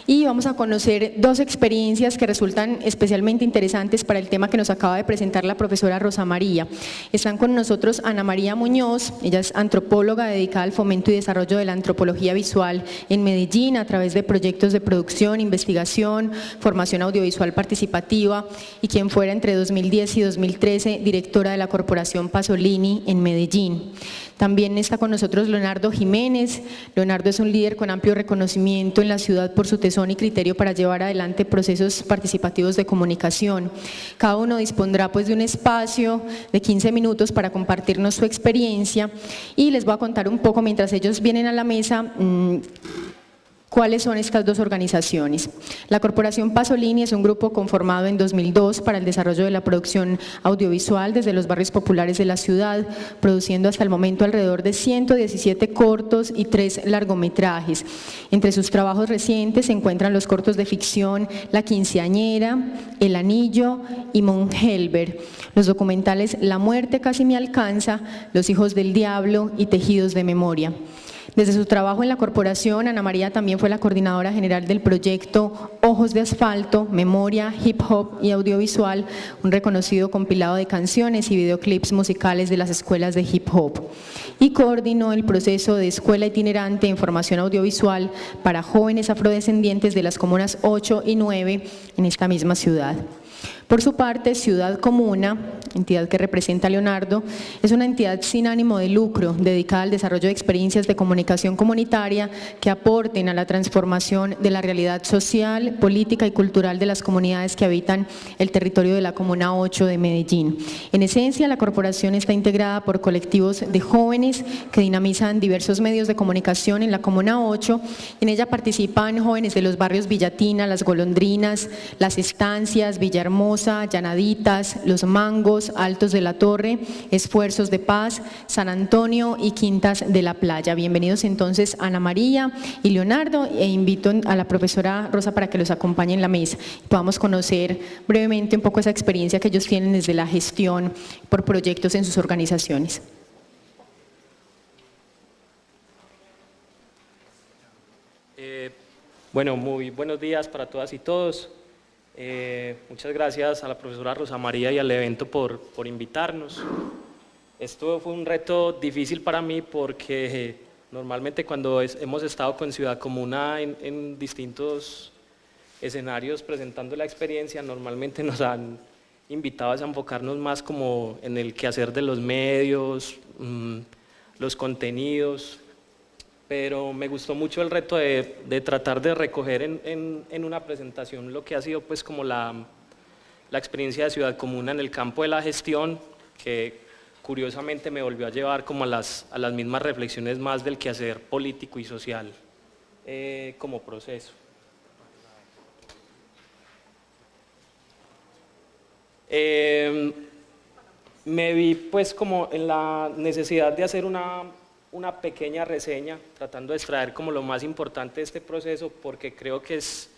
y vamos a conocer dos experiencias que resultan especialmente interesantes para el tema que nos acaba de presentar la profesora Rosa María. Están con nosotros Ana María Muñoz, ella es antropóloga dedicada al fomento y desarrollo de la antropología visual en Medellín a través de proyectos de producción, investigación, formación audiovisual participativa y quien fuera entre 2010 y 2013 directora de la Corporación Pasolini en Medellín. También está con nosotros Leonardo Jiménez. Leonardo es un líder con amplio reconocimiento en la ciudad por su tesón y criterio para llevar adelante procesos participativos de comunicación. Cada uno dispondrá pues de un espacio de 15 minutos para compartirnos su experiencia y les voy a contar un poco mientras ellos vienen a la mesa ¿cuáles son estas dos organizaciones? La Corporación Pasolini es un grupo conformado en 2002 para el desarrollo de la producción audiovisual desde los barrios populares de la ciudad, produciendo hasta el momento alrededor de 117 cortos y 3 largometrajes. Entre sus trabajos recientes se encuentran los cortos de ficción La Quinceañera, El Anillo y Monhelber, los documentales La Muerte Casi Me Alcanza, Los Hijos del Diablo y Tejidos de Memoria. Desde su trabajo en la corporación, Ana María también fue la coordinadora general del proyecto Ojos de Asfalto, Memoria, Hip Hop y Audiovisual, un reconocido compilado de canciones y videoclips musicales de las escuelas de hip hop. Y coordinó el proceso de escuela itinerante en formación audiovisual para jóvenes afrodescendientes de las comunas 8 y 9 en esta misma ciudad. Por su parte, Ciudad Comuna, entidad que representa a Leonardo, es una entidad sin ánimo de lucro, dedicada al desarrollo de experiencias de comunicación comunitaria que aporten a la transformación de la realidad social, política y cultural de las comunidades que habitan el territorio de la Comuna 8 de Medellín. En esencia, la corporación está integrada por colectivos de jóvenes que dinamizan diversos medios de comunicación en la Comuna 8. En ella participan jóvenes de los barrios Villatina, Las Golondrinas, Las Estancias, Villahermosa, Llanaditas, Los Mangos, Altos de la Torre, Esfuerzos de Paz, San Antonio y Quintas de la Playa. Bienvenidos entonces Ana María y Leonardo e invito a la profesora Rosa para que los acompañe en la mesa y podamos conocer brevemente un poco esa experiencia que ellos tienen desde la gestión por proyectos en sus organizaciones. Bueno, muy buenos días para todas y todos. Muchas gracias a la profesora Rosa María y al evento por invitarnos. Esto fue un reto difícil para mí porque normalmente cuando hemos estado con Ciudad Comuna en distintos escenarios presentando la experiencia, normalmente nos han invitado a enfocarnos más como en el quehacer de los medios, los contenidos, pero me gustó mucho el reto de tratar de recoger en una presentación lo que ha sido pues como la experiencia de Ciudad Comuna en el campo de la gestión, que curiosamente me volvió a llevar como a las mismas reflexiones más del quehacer político y social como proceso. Me vi pues como en la necesidad de hacer una una pequeña reseña, tratando de extraer como lo más importante de este proceso, porque creo que es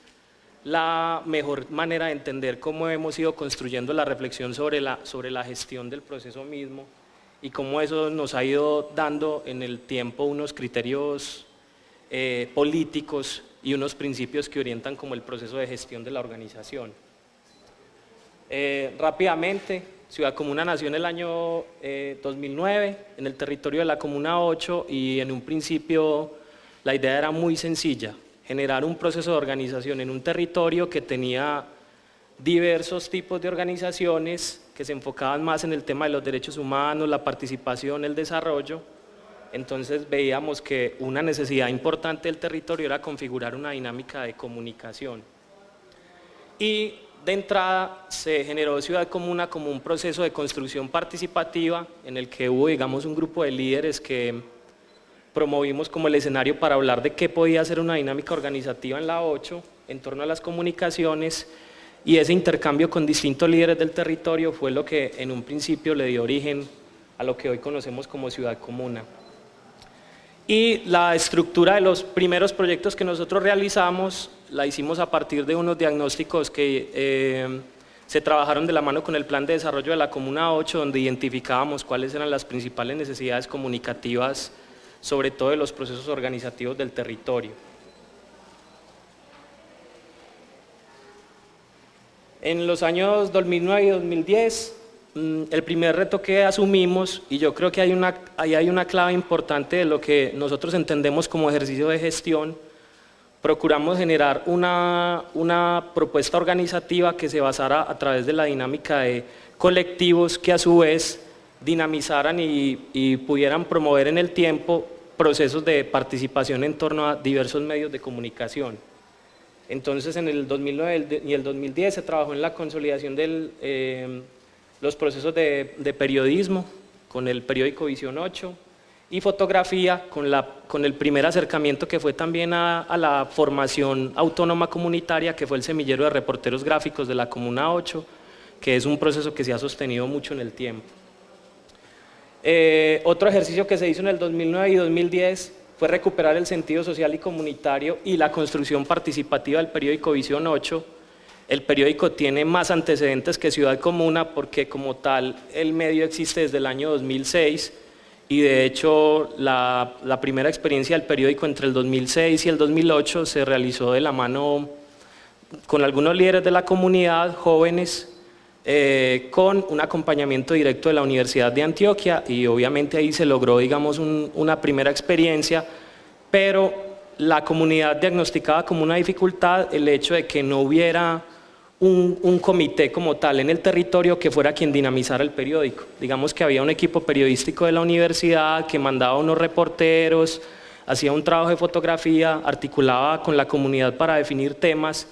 la mejor manera de entender cómo hemos ido construyendo la reflexión sobre la gestión del proceso mismo y cómo eso nos ha ido dando en el tiempo unos criterios políticos y unos principios que orientan como el proceso de gestión de la organización. Rápidamente, Ciudad Comuna nació en el año 2009 en el territorio de la Comuna 8 y en un principio la idea era muy sencilla: generar un proceso de organización en un territorio que tenía diversos tipos de organizaciones que se enfocaban más en el tema de los derechos humanos, la participación, el desarrollo. Entonces veíamos que una necesidad importante del territorio era configurar una dinámica de comunicación. Y de entrada se generó Ciudad Comuna como un proceso de construcción participativa en el que hubo, digamos, un grupo de líderes que promovimos como el escenario para hablar de qué podía ser una dinámica organizativa en la 8 en torno a las comunicaciones, y ese intercambio con distintos líderes del territorio fue lo que en un principio le dio origen a lo que hoy conocemos como Ciudad Comuna. Y la estructura de los primeros proyectos que nosotros realizamos la hicimos a partir de unos diagnósticos que se trabajaron de la mano con el Plan de Desarrollo de la Comuna 8, donde identificábamos cuáles eran las principales necesidades comunicativas, sobre todo de los procesos organizativos del territorio. En los años 2009 y 2010, el primer reto que asumimos, y yo creo que ahí hay una clave importante de lo que nosotros entendemos como ejercicio de gestión, procuramos generar una propuesta organizativa que se basara a través de la dinámica de colectivos que a su vez dinamizaran y pudieran promover en el tiempo procesos de participación en torno a diversos medios de comunicación. Entonces en el 2009 y el 2010 se trabajó en la consolidación de los procesos de periodismo con el periódico Visión 8 y fotografía con el primer acercamiento que fue también a la formación autónoma comunitaria, que fue el semillero de reporteros gráficos de la Comuna 8, que es un proceso que se ha sostenido mucho en el tiempo. Otro ejercicio que se hizo en el 2009 y 2010 fue recuperar el sentido social y comunitario y la construcción participativa del periódico Visión 8. El periódico tiene más antecedentes que Ciudad Comuna porque como tal el medio existe desde el año 2006 y de hecho la primera experiencia del periódico entre el 2006 y el 2008 se realizó de la mano con algunos líderes de la comunidad, jóvenes, con un acompañamiento directo de la Universidad de Antioquia, y obviamente ahí se logró, digamos, una primera experiencia, pero la comunidad diagnosticaba como una dificultad el hecho de que no hubiera un comité como tal en el territorio que fuera quien dinamizara el periódico. Digamos que había un equipo periodístico de la universidad que mandaba unos reporteros, hacía un trabajo de fotografía, articulaba con la comunidad para definir temas,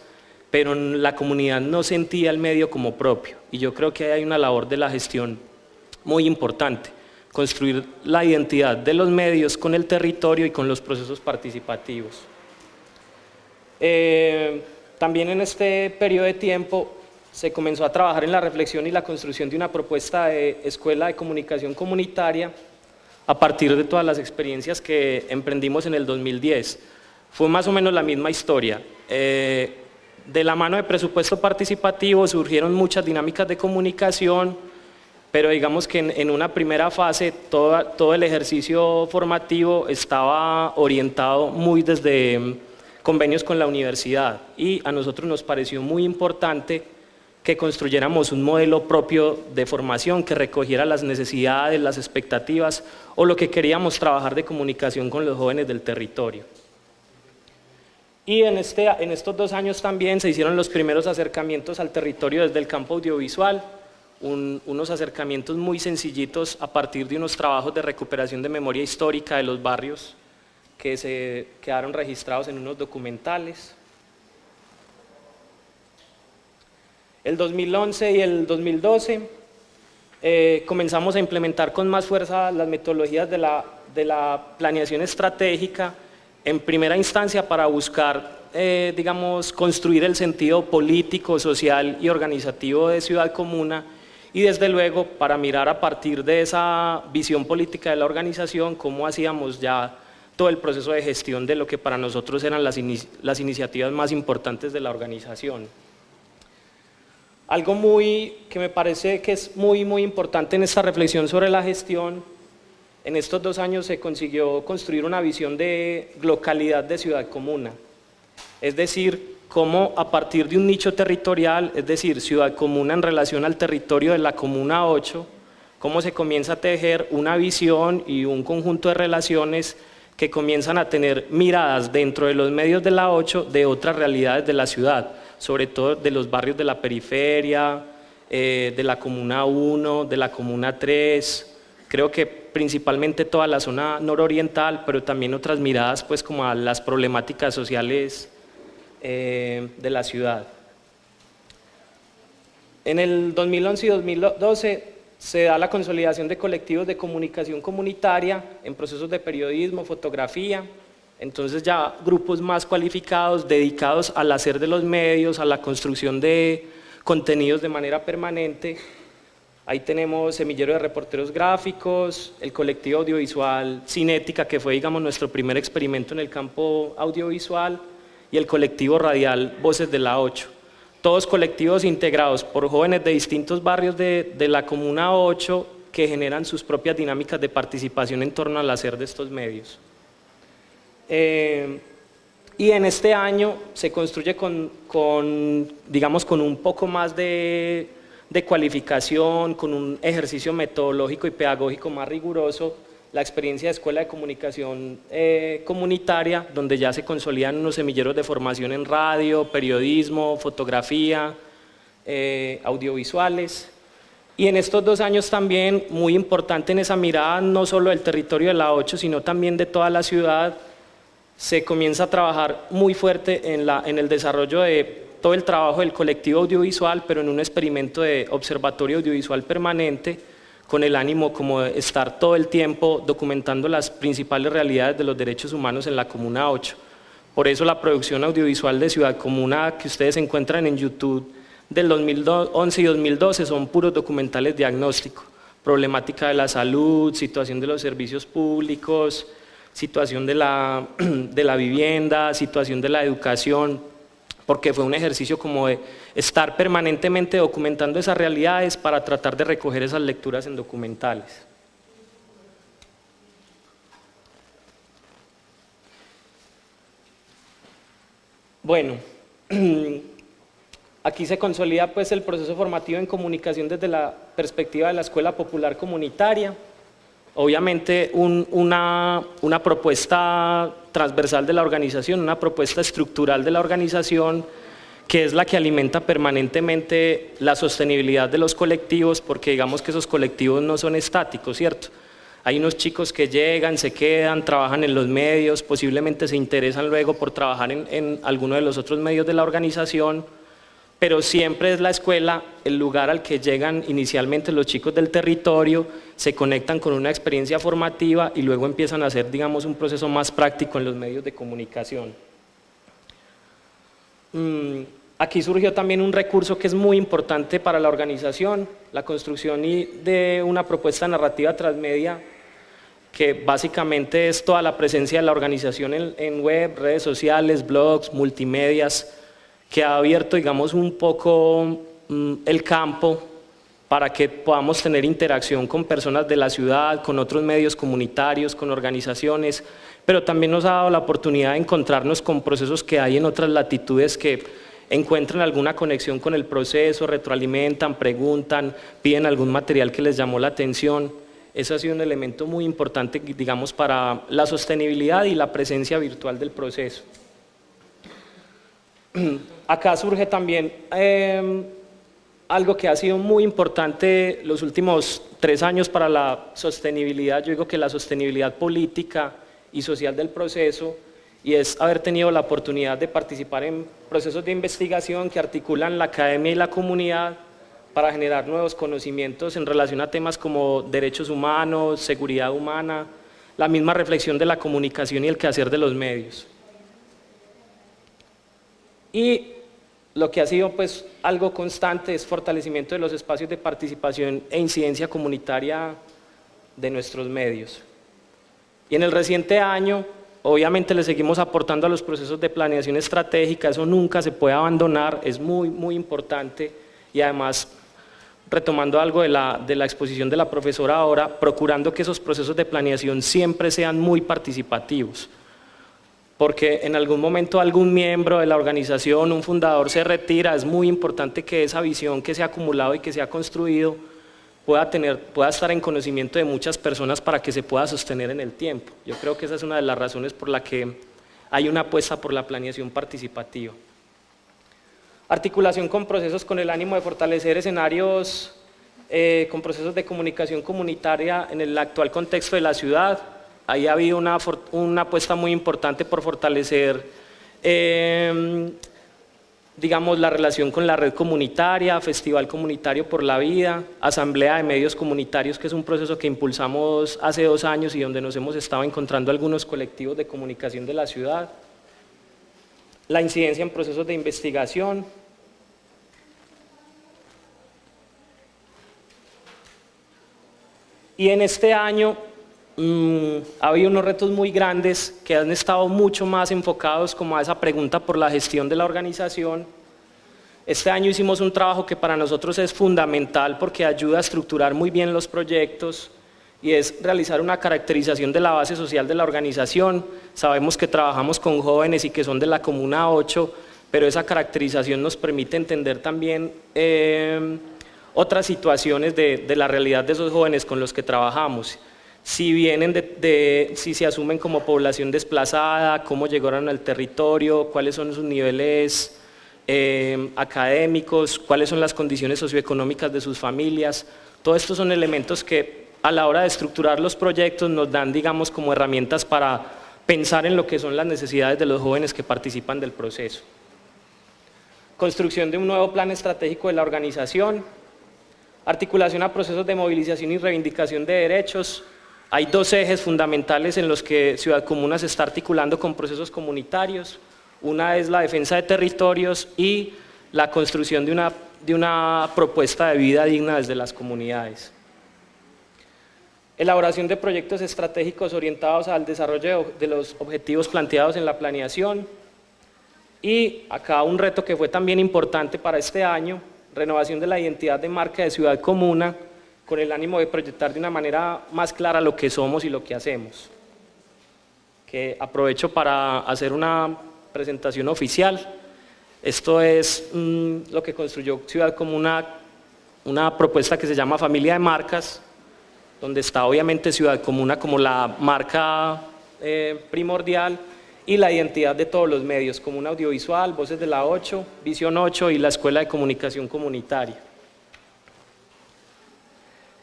pero la comunidad no sentía el medio como propio, y yo creo que hay una labor de la gestión muy importante, construir la identidad de los medios con el territorio y con los procesos participativos. También en este periodo de tiempo se comenzó a trabajar en la reflexión y la construcción de una propuesta de escuela de comunicación comunitaria a partir de todas las experiencias que emprendimos en el 2010. Fue más o menos la misma historia. De la mano de presupuesto participativo surgieron muchas dinámicas de comunicación, pero digamos que en una primera fase todo el ejercicio formativo estaba orientado muy desde convenios con la universidad, y a nosotros nos pareció muy importante que construyéramos un modelo propio de formación que recogiera las necesidades, las expectativas o lo que queríamos trabajar de comunicación con los jóvenes del territorio. Y en estos 2 años también se hicieron los primeros acercamientos al territorio desde el campo audiovisual, unos acercamientos muy sencillitos a partir de unos trabajos de recuperación de memoria histórica de los barrios que se quedaron registrados en unos documentales. El 2011 y el 2012 comenzamos a implementar con más fuerza las metodologías de la planeación estratégica, en primera instancia para buscar, digamos, construir el sentido político, social y organizativo de Ciudad Comuna, y desde luego para mirar a partir de esa visión política de la organización cómo hacíamos ya todo el proceso de gestión de lo que para nosotros eran las iniciativas más importantes de la organización. Algo que me parece que es muy importante en esta reflexión sobre la gestión, en estos 2 años se consiguió construir una visión de localidad de ciudad-comuna, es decir, cómo a partir de un nicho territorial, es decir, ciudad-comuna en relación al territorio de la Comuna 8, cómo se comienza a tejer una visión y un conjunto de relaciones que comienzan a tener miradas dentro de los medios de la 8 de otras realidades de la ciudad, sobre todo de los barrios de la periferia, de la Comuna 1, de la Comuna 3, creo que principalmente toda la zona nororiental, pero también otras miradas pues como a las problemáticas sociales de la ciudad. En el 2011 y 2012 se da la consolidación de colectivos de comunicación comunitaria en procesos de periodismo, fotografía, entonces ya grupos más cualificados dedicados al hacer de los medios, a la construcción de contenidos de manera permanente. Ahí tenemos Semillero de Reporteros Gráficos, el colectivo audiovisual Cinética, que fue digamos nuestro primer experimento en el campo audiovisual, y el colectivo radial Voces de la 8. Todos colectivos integrados por jóvenes de distintos barrios de la Comuna 8 que generan sus propias dinámicas de participación en torno al hacer de estos medios. Y en este año se construye digamos, con un poco más de cualificación, con un ejercicio metodológico y pedagógico más riguroso, la experiencia de Escuela de Comunicación Comunitaria, donde ya se consolidan unos semilleros de formación en radio, periodismo, fotografía, audiovisuales. Y en estos 2 años también, muy importante en esa mirada, no solo del territorio de la 8, sino también de toda la ciudad, se comienza a trabajar muy fuerte en el desarrollo de todo el trabajo del colectivo audiovisual, pero en un experimento de observatorio audiovisual permanente, con el ánimo como de estar todo el tiempo documentando las principales realidades de los derechos humanos en la Comuna 8. Por eso la producción audiovisual de Ciudad Comuna que ustedes encuentran en YouTube del 2011 y 2012 son puros documentales diagnósticos, problemática de la salud, situación de los servicios públicos, situación de la vivienda, situación de la educación, porque fue un ejercicio como de estar permanentemente documentando esas realidades para tratar de recoger esas lecturas en documentales. Bueno, aquí se consolida pues el proceso formativo en comunicación desde la perspectiva de la Escuela Popular Comunitaria. Obviamente una propuesta transversal de la organización, una propuesta estructural de la organización que es la que alimenta permanentemente la sostenibilidad de los colectivos, porque digamos que esos colectivos no son estáticos, ¿cierto? Hay unos chicos que llegan, se quedan, trabajan en los medios, posiblemente se interesan luego por trabajar en alguno de los otros medios de la organización, pero siempre es la escuela el lugar al que llegan inicialmente los chicos del territorio, se conectan con una experiencia formativa y luego empiezan a hacer, digamos, un proceso más práctico en los medios de comunicación. Aquí surgió también un recurso que es muy importante para la organización, la construcción de una propuesta narrativa transmedia, que básicamente es toda la presencia de la organización en web, redes sociales, blogs, multimedias, que ha abierto, digamos, un poco el campo para que podamos tener interacción con personas de la ciudad, con otros medios comunitarios, con organizaciones, pero también nos ha dado la oportunidad de encontrarnos con procesos que hay en otras latitudes que encuentran alguna conexión con el proceso, retroalimentan, preguntan, piden algún material que les llamó la atención. Eso ha sido un elemento muy importante, digamos, para la sostenibilidad y la presencia virtual del proceso. Acá surge también algo que ha sido muy importante los últimos 3 años para la sostenibilidad, yo digo que la sostenibilidad política y social del proceso, y es haber tenido la oportunidad de participar en procesos de investigación que articulan la academia y la comunidad para generar nuevos conocimientos en relación a temas como derechos humanos, seguridad humana, la misma reflexión de la comunicación y el quehacer de los medios. Y lo que ha sido pues algo constante es fortalecimiento de los espacios de participación e incidencia comunitaria de nuestros medios. Y en el reciente año, obviamente le seguimos aportando a los procesos de planeación estratégica, eso nunca se puede abandonar, es muy importante, y además, retomando algo de la exposición de la profesora ahora, procurando que esos procesos de planeación siempre sean muy participativos, porque en algún momento algún miembro de la organización, un fundador se retira, es muy importante que esa visión que se ha acumulado y que se ha construido pueda estar en conocimiento de muchas personas para que se pueda sostener en el tiempo. Yo creo que esa es una de las razones por la que hay una apuesta por la planeación participativa. Articulación con procesos con el ánimo de fortalecer escenarios con procesos de comunicación comunitaria en el actual contexto de la ciudad. Ahí ha habido una apuesta muy importante por fortalecer digamos, la relación con la red comunitaria, Festival Comunitario por la Vida, Asamblea de Medios Comunitarios, que es un proceso que impulsamos hace 2 años y donde nos hemos estado encontrando algunos colectivos de comunicación de la ciudad. La incidencia en procesos de investigación. Y en este año ha habido unos retos muy grandes que han estado mucho más enfocados como a esa pregunta por la gestión de la organización. Este año hicimos un trabajo que para nosotros es fundamental porque ayuda a estructurar muy bien los proyectos y es realizar una caracterización de la base social de la organización. Sabemos que trabajamos con jóvenes y que son de la Comuna 8, pero esa caracterización nos permite entender también otras situaciones de la realidad de esos jóvenes con los que trabajamos. Si vienen si se asumen como población desplazada, cómo llegaron al territorio, cuáles son sus niveles académicos, cuáles son las condiciones socioeconómicas de sus familias. Todos estos son elementos que a la hora de estructurar los proyectos nos dan, digamos, como herramientas para pensar en lo que son las necesidades de los jóvenes que participan del proceso. Construcción de un nuevo plan estratégico de la organización, articulación a procesos de movilización y reivindicación de derechos. Hay 2 ejes fundamentales en los que Ciudad Comuna se está articulando con procesos comunitarios. Una es la defensa de territorios y la construcción de una propuesta de vida digna desde las comunidades. Elaboración de proyectos estratégicos orientados al desarrollo de los objetivos planteados en la planeación. Y acá un reto que fue también importante para este año, renovación de la identidad de marca de Ciudad Comuna, con el ánimo de proyectar de una manera más clara lo que somos y lo que hacemos. Que aprovecho para hacer una presentación oficial. Esto es lo que construyó Ciudad Comuna, una propuesta que se llama Familia de Marcas, donde está obviamente Ciudad Comuna como la marca primordial y la identidad de todos los medios, Comuna Audiovisual, Voces de la 8, Visión 8 y la Escuela de Comunicación Comunitaria.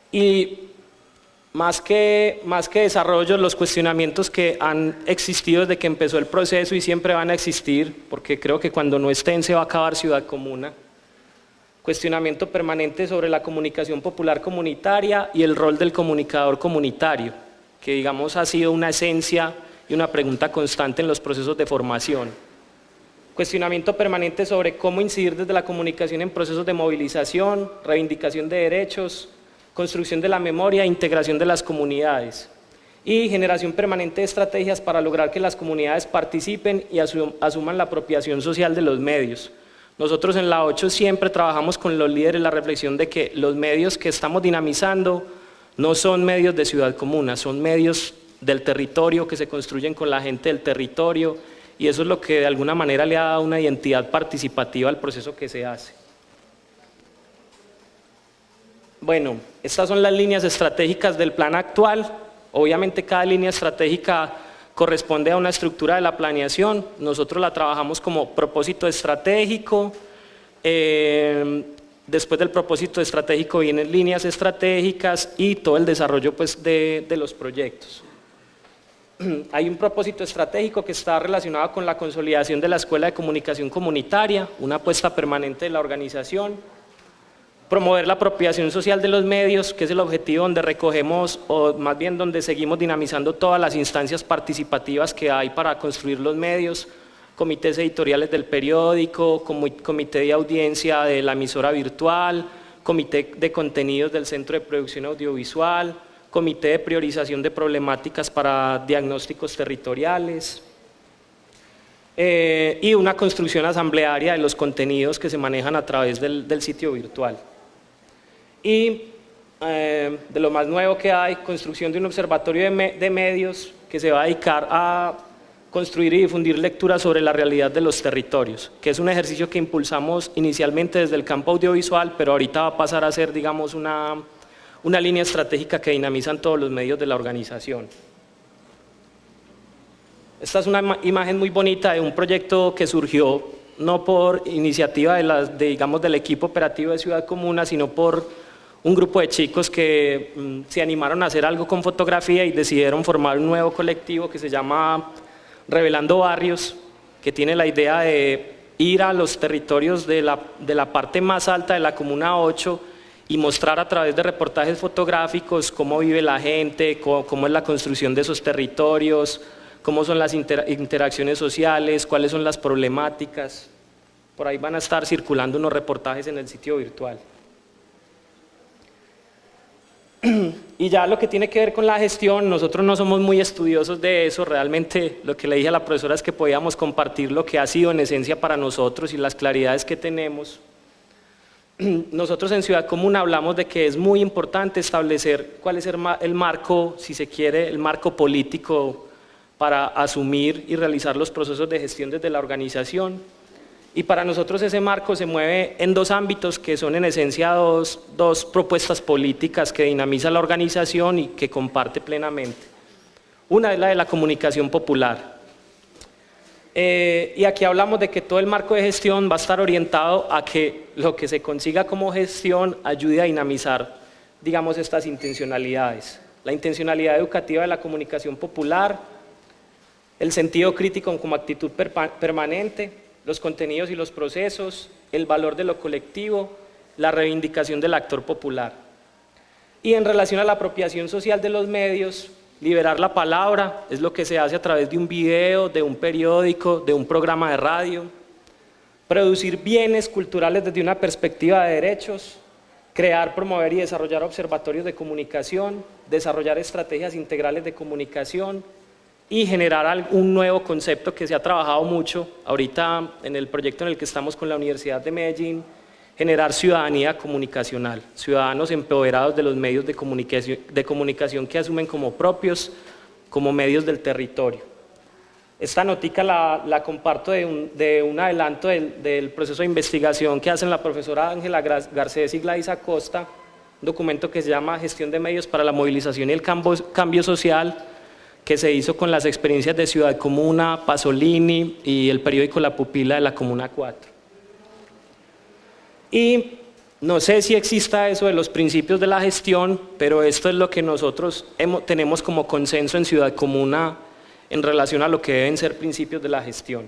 Y más que desarrollo, los cuestionamientos que han existido desde que empezó el proceso y siempre van a existir, porque creo que cuando no estén se va a acabar Ciudad Comuna. Cuestionamiento permanente sobre la comunicación popular comunitaria y el rol del comunicador comunitario, que digamos ha sido una esencia y una pregunta constante en los procesos de formación. Cuestionamiento permanente sobre cómo incidir desde la comunicación en procesos de movilización, reivindicación de derechos, construcción de la memoria e integración de las comunidades. Y generación permanente de estrategias para lograr que las comunidades participen y asuman la apropiación social de los medios. Nosotros en la 8 siempre trabajamos con los líderes la reflexión de que los medios que estamos dinamizando no son medios de Ciudad Comuna, son medios del territorio que se construyen con la gente del territorio y eso es lo que de alguna manera le ha dado una identidad participativa al proceso que se hace. Bueno, estas son las líneas estratégicas del plan actual. Obviamente cada línea estratégica corresponde a una estructura de la planeación. Nosotros la trabajamos como propósito estratégico. Después del propósito estratégico vienen líneas estratégicas y todo el desarrollo pues, de los proyectos. Hay un propósito estratégico que está relacionado con la consolidación de la Escuela de Comunicación Comunitaria, una apuesta permanente de la organización. Promover la apropiación social de los medios, que es el objetivo donde recogemos, o más bien donde seguimos dinamizando todas las instancias participativas que hay para construir los medios, comités editoriales del periódico, comité de audiencia de la emisora virtual, comité de contenidos del Centro de Producción Audiovisual, comité de priorización de problemáticas para diagnósticos territoriales y una construcción asamblearia de los contenidos que se manejan a través del sitio virtual. Y de lo más nuevo que hay, construcción de un observatorio de medios que se va a dedicar a construir y difundir lecturas sobre la realidad de los territorios, que es un ejercicio que impulsamos inicialmente desde el campo audiovisual, pero ahorita va a pasar a ser, digamos, una línea estratégica que dinamizan todos los medios de la organización. Esta es una imagen muy bonita de un proyecto que surgió no por iniciativa digamos, del equipo operativo de Ciudad Comuna, sino por un grupo de chicos que se animaron a hacer algo con fotografía y decidieron formar un nuevo colectivo que se llama Revelando Barrios, que tiene la idea de ir a los territorios de la parte más alta de la Comuna 8 y mostrar a través de reportajes fotográficos cómo vive la gente, cómo es la construcción de esos territorios, cómo son las interacciones sociales, cuáles son las problemáticas. Por ahí van a estar circulando unos reportajes en el sitio virtual. Y ya lo que tiene que ver con la gestión, nosotros no somos muy estudiosos de eso, realmente lo que le dije a la profesora es que podíamos compartir lo que ha sido en esencia para nosotros y las claridades que tenemos. Nosotros en Ciudad Comuna hablamos de que es muy importante establecer cuál es el marco, si se quiere, el marco político para asumir y realizar los procesos de gestión desde la organización. Y para nosotros ese marco se mueve en dos ámbitos que son en esencia dos propuestas políticas que dinamiza la organización y que comparte plenamente. Una es la de la comunicación popular. Y aquí hablamos de que todo el marco de gestión va a estar orientado a que lo que se consiga como gestión ayude a dinamizar, digamos, estas intencionalidades. La intencionalidad educativa de la comunicación popular, el sentido crítico como actitud permanente, los contenidos y los procesos, el valor de lo colectivo, la reivindicación del actor popular. Y en relación a la apropiación social de los medios, liberar la palabra es lo que se hace a través de un video, de un periódico, de un programa de radio, producir bienes culturales desde una perspectiva de derechos, crear, promover y desarrollar observatorios de comunicación, desarrollar estrategias integrales de comunicación, y generar un nuevo concepto que se ha trabajado mucho ahorita en el proyecto en el que estamos con la Universidad de Medellín, generar ciudadanía comunicacional, ciudadanos empoderados de los medios de comunicación que asumen como propios, como medios del territorio. Esta notica la comparto de un adelanto del proceso de investigación que hacen la profesora Ángela Garcés y Gladys Acosta, un documento que se llama Gestión de Medios para la Movilización y el Cambio Social, que se hizo con las experiencias de Ciudad Comuna, Pasolini y el periódico La Pupila de la Comuna 4. Y no sé si exista eso de los principios de la gestión, pero esto es lo que nosotros tenemos como consenso en Ciudad Comuna en relación a lo que deben ser principios de la gestión.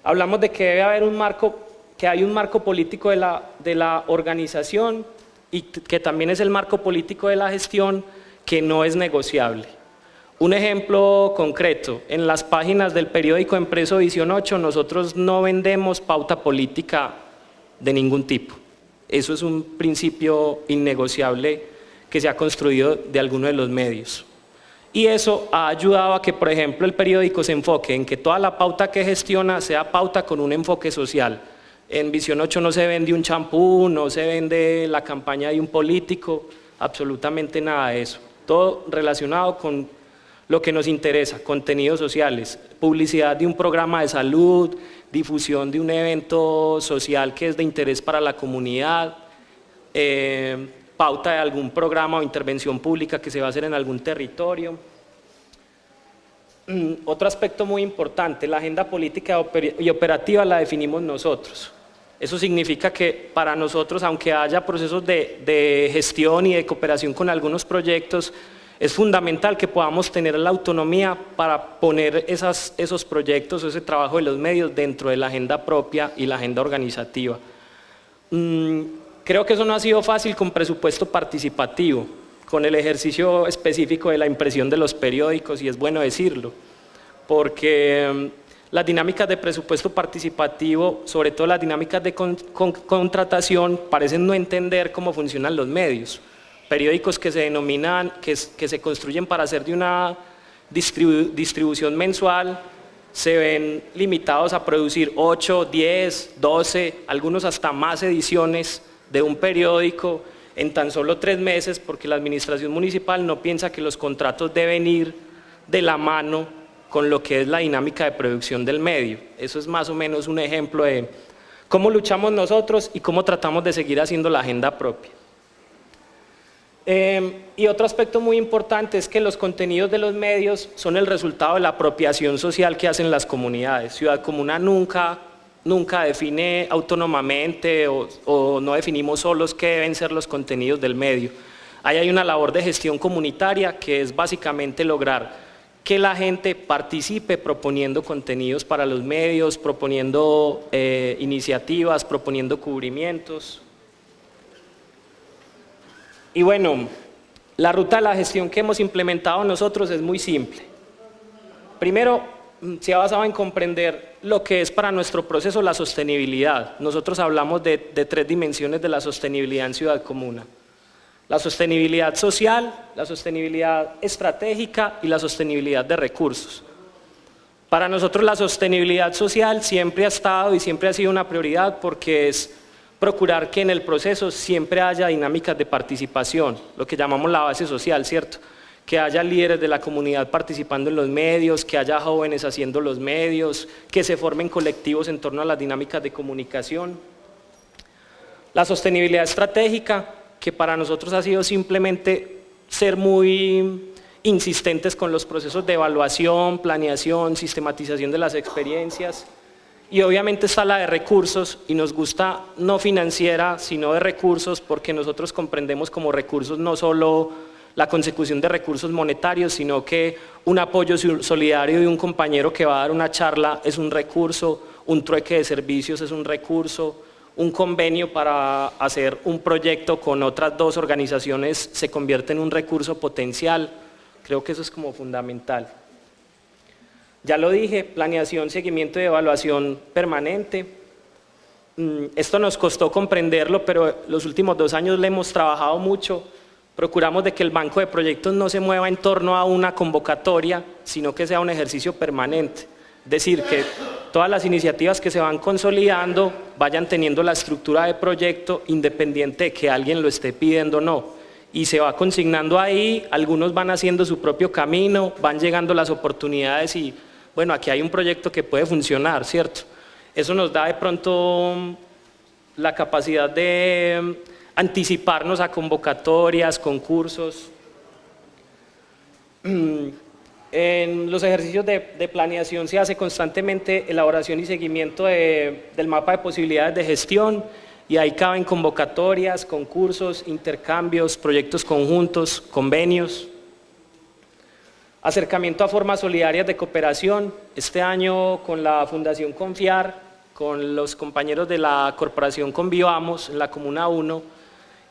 Hablamos de que debe haber un marco, que hay un marco político de la organización y que también es el marco político de la gestión que no es negociable. Un ejemplo concreto, en las páginas del periódico Empreso Visión 8 nosotros no vendemos pauta política de ningún tipo. Eso es un principio innegociable que se ha construido de alguno de los medios. Y eso ha ayudado a que, por ejemplo, el periódico se enfoque en que toda la pauta que gestiona sea pauta con un enfoque social. En Visión 8 no se vende un champú, no se vende la campaña de un político, absolutamente nada de eso. Todo relacionado con lo que nos interesa, contenidos sociales, publicidad de un programa de salud, difusión de un evento social que es de interés para la comunidad, pauta de algún programa o intervención pública que se va a hacer en algún territorio. Otro aspecto muy importante, la agenda política y operativa la definimos nosotros. Eso significa que para nosotros, aunque haya procesos de gestión y de cooperación con algunos proyectos, es fundamental que podamos tener la autonomía para poner esos proyectos, ese trabajo de los medios dentro de la agenda propia y la agenda organizativa. Creo que eso no ha sido fácil con presupuesto participativo, con el ejercicio específico de la impresión de los periódicos, y es bueno decirlo, porque las dinámicas de presupuesto participativo, sobre todo las dinámicas de contratación, parecen no entender cómo funcionan los medios. Periódicos que se denominan, que se construyen para hacer de una distribución mensual, se ven limitados a producir 8, 10, 12, algunos hasta más ediciones de un periódico en tan solo 3 meses, porque la administración municipal no piensa que los contratos deben ir de la mano con lo que es la dinámica de producción del medio. Eso es más o menos un ejemplo de cómo luchamos nosotros y cómo tratamos de seguir haciendo la agenda propia. Y otro aspecto muy importante es que los contenidos de los medios son el resultado de la apropiación social que hacen las comunidades. Ciudad Comuna nunca define autónomamente o no definimos solos qué deben ser los contenidos del medio. Ahí hay una labor de gestión comunitaria que es básicamente lograr que la gente participe proponiendo contenidos para los medios, proponiendo iniciativas, proponiendo cubrimientos. Y bueno, la ruta de la gestión que hemos implementado nosotros es muy simple. Primero, se ha basado en comprender lo que es para nuestro proceso la sostenibilidad. Nosotros hablamos de 3 dimensiones de la sostenibilidad en Ciudad Comuna. La sostenibilidad social, la sostenibilidad estratégica y la sostenibilidad de recursos. Para nosotros la sostenibilidad social siempre ha estado y siempre ha sido una prioridad porque es procurar que en el proceso siempre haya dinámicas de participación, lo que llamamos la base social, ¿cierto? Que haya líderes de la comunidad participando en los medios, que haya jóvenes haciendo los medios, que se formen colectivos en torno a las dinámicas de comunicación. La sostenibilidad estratégica, que para nosotros ha sido simplemente ser muy insistentes con los procesos de evaluación, planeación, sistematización de las experiencias. Y obviamente está la de recursos, y nos gusta no financiera, sino de recursos, porque nosotros comprendemos como recursos no solo la consecución de recursos monetarios, sino que un apoyo solidario de un compañero que va a dar una charla es un recurso, un trueque de servicios es un recurso, un convenio para hacer un proyecto con otras 2 organizaciones se convierte en un recurso potencial. Creo que eso es como fundamental. Ya lo dije, planeación, seguimiento y evaluación permanente. Esto nos costó comprenderlo, pero los últimos 2 años le hemos trabajado mucho. Procuramos de que el banco de proyectos no se mueva en torno a una convocatoria, sino que sea un ejercicio permanente. Es decir, que todas las iniciativas que se van consolidando vayan teniendo la estructura de proyecto independiente de que alguien lo esté pidiendo o no. Y se va consignando ahí, algunos van haciendo su propio camino, van llegando las oportunidades y bueno, aquí hay un proyecto que puede funcionar, ¿cierto? Eso nos da de pronto la capacidad de anticiparnos a convocatorias, concursos. En los ejercicios de planeación se hace constantemente elaboración y seguimiento del mapa de posibilidades de gestión y ahí caben convocatorias, concursos, intercambios, proyectos conjuntos, convenios. Acercamiento a formas solidarias de cooperación. Este año con la Fundación Confiar, con los compañeros de la Corporación Convivamos en la Comuna 1,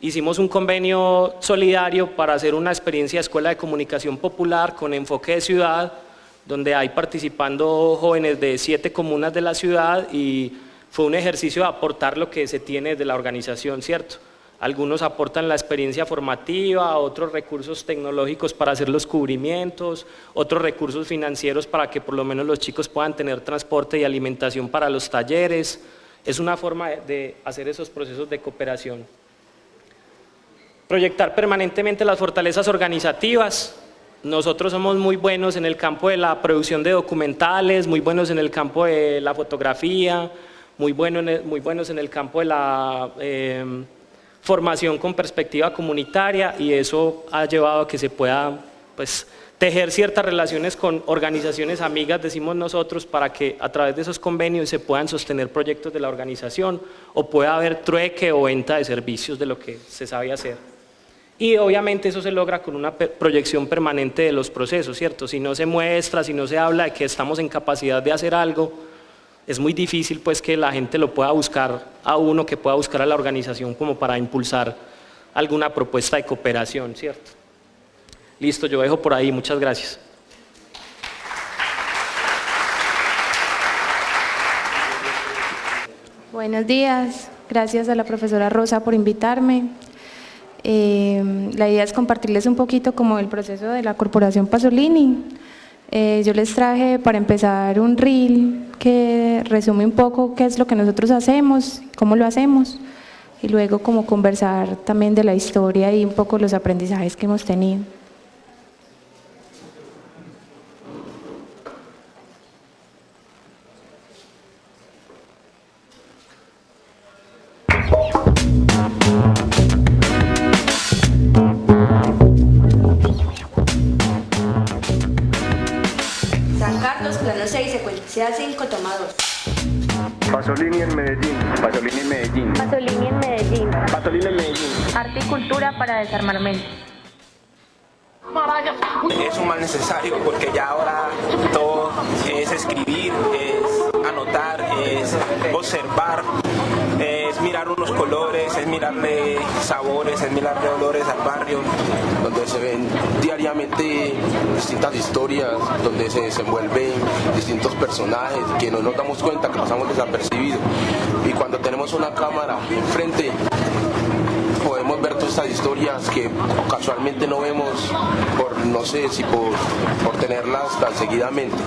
hicimos un convenio solidario para hacer una experiencia de escuela de comunicación popular con enfoque de ciudad, donde hay participando jóvenes de 7 comunas de la ciudad y fue un ejercicio de aportar lo que se tiene de la organización, ¿cierto? Algunos aportan la experiencia formativa, otros recursos tecnológicos para hacer los cubrimientos, otros recursos financieros para que por lo menos los chicos puedan tener transporte y alimentación para los talleres. Es una forma de hacer esos procesos de cooperación. Proyectar permanentemente las fortalezas organizativas. Nosotros somos muy buenos en el campo de la producción de documentales, muy buenos en el campo de la fotografía, muy buenos en el campo de la formación con perspectiva comunitaria y eso ha llevado a que se pueda tejer ciertas relaciones con organizaciones amigas, decimos nosotros, para que a través de esos convenios se puedan sostener proyectos de la organización o pueda haber trueque o venta de servicios de lo que se sabe hacer. Y obviamente eso se logra con una proyección permanente de los procesos, ¿cierto? Si no se muestra, si no se habla de que estamos en capacidad de hacer algo, es muy difícil pues que la gente lo pueda buscar a uno, que pueda buscar a la organización como para impulsar alguna propuesta de cooperación, ¿cierto? Listo, yo dejo por ahí, muchas gracias. Buenos días, gracias a la profesora Rosa por invitarme. La idea es compartirles un poquito como el proceso de la Corporación Pasolini. Yo les traje para empezar un reel que resume un poco qué es lo que nosotros hacemos, cómo lo hacemos, y luego como conversar también de la historia y un poco los aprendizajes que hemos tenido. San Carlos, plano 6, secuencia 5, toma 2. Pasolini en Medellín. Pasolini en Medellín. Pasolini en Medellín. Pasolini en Medellín. Arte y cultura para desarmar mente. Es un mal necesario porque ya ahora todo es escribir, es anotar, es observar, es mirar unos colores, es mirarle sabores, es mirarle olores al barrio. Donde se ven diariamente distintas historias, donde se desenvuelven distintos personajes que no nos damos cuenta, que pasamos desapercibidos. Y cuando tenemos una cámara enfrente, podemos ver todas estas historias que casualmente no vemos por, no sé si por tenerlas tan seguidamente.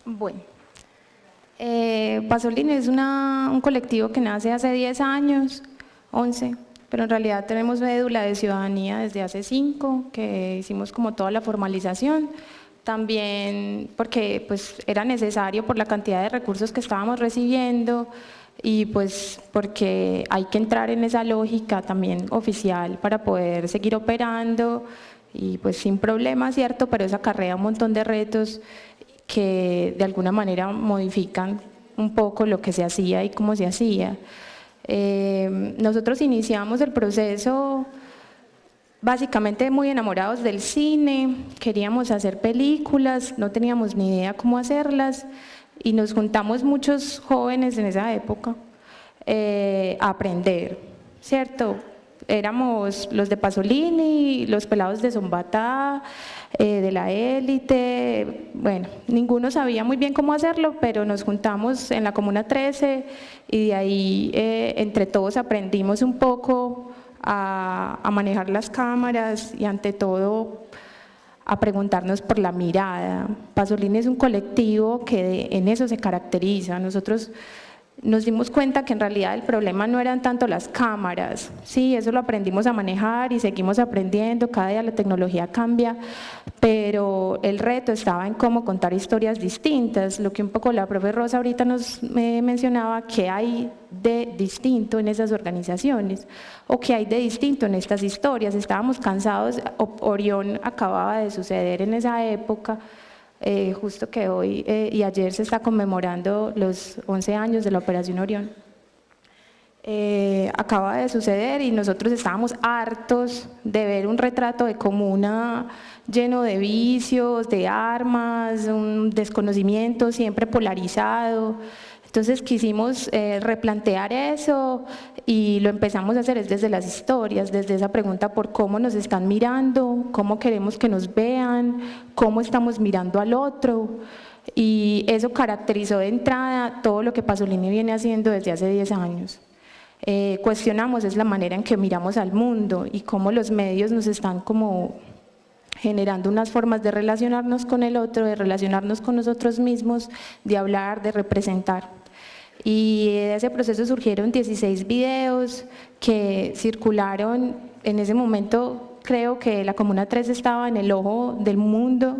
Bueno, Pasolini es un colectivo que nace hace 10 años, 11, pero en realidad tenemos cédula de ciudadanía desde hace 5, que hicimos como toda la formalización, también porque pues era necesario por la cantidad de recursos que estábamos recibiendo y pues porque hay que entrar en esa lógica también oficial para poder seguir operando y pues sin problemas, ¿cierto? Pero eso acarrea un montón de retos que de alguna manera modifican un poco lo que se hacía y cómo se hacía. Nosotros iniciamos el proceso básicamente muy enamorados del cine, queríamos hacer películas, no teníamos ni idea cómo hacerlas y nos juntamos muchos jóvenes en esa época a aprender, ¿cierto? Éramos los de Pasolini, los pelados de Zombatá, de la élite, bueno, ninguno sabía muy bien cómo hacerlo, pero nos juntamos en la Comuna 13 y de ahí entre todos aprendimos un poco a manejar las cámaras y ante todo a preguntarnos por la mirada. Pasolini es un colectivo que en eso se caracteriza. Nosotros nos dimos cuenta que en realidad el problema no eran tanto las cámaras, sí, eso lo aprendimos a manejar y seguimos aprendiendo, cada día la tecnología cambia, pero el reto estaba en cómo contar historias distintas, lo que un poco la profe Rosa ahorita nos mencionaba, qué hay de distinto en esas organizaciones o qué hay de distinto en estas historias. Estábamos cansados, Orión acababa de suceder en esa época, justo que hoy y ayer se está conmemorando los 11 años de la Operación Orión. Acaba de suceder y nosotros estábamos hartos de ver un retrato de comuna lleno de vicios, de armas, un desconocimiento siempre polarizado. Entonces quisimos replantear eso y lo empezamos a hacer es desde las historias, desde esa pregunta por cómo nos están mirando, cómo queremos que nos vean, cómo estamos mirando al otro. Y eso caracterizó de entrada todo lo que Pasolini viene haciendo desde hace 10 años. Cuestionamos es la manera en que miramos al mundo y cómo los medios nos están como generando unas formas de relacionarnos con el otro, de relacionarnos con nosotros mismos, de hablar, de representar. Y de ese proceso surgieron 16 videos que circularon en ese momento. Creo que la Comuna 3 estaba en el ojo del mundo,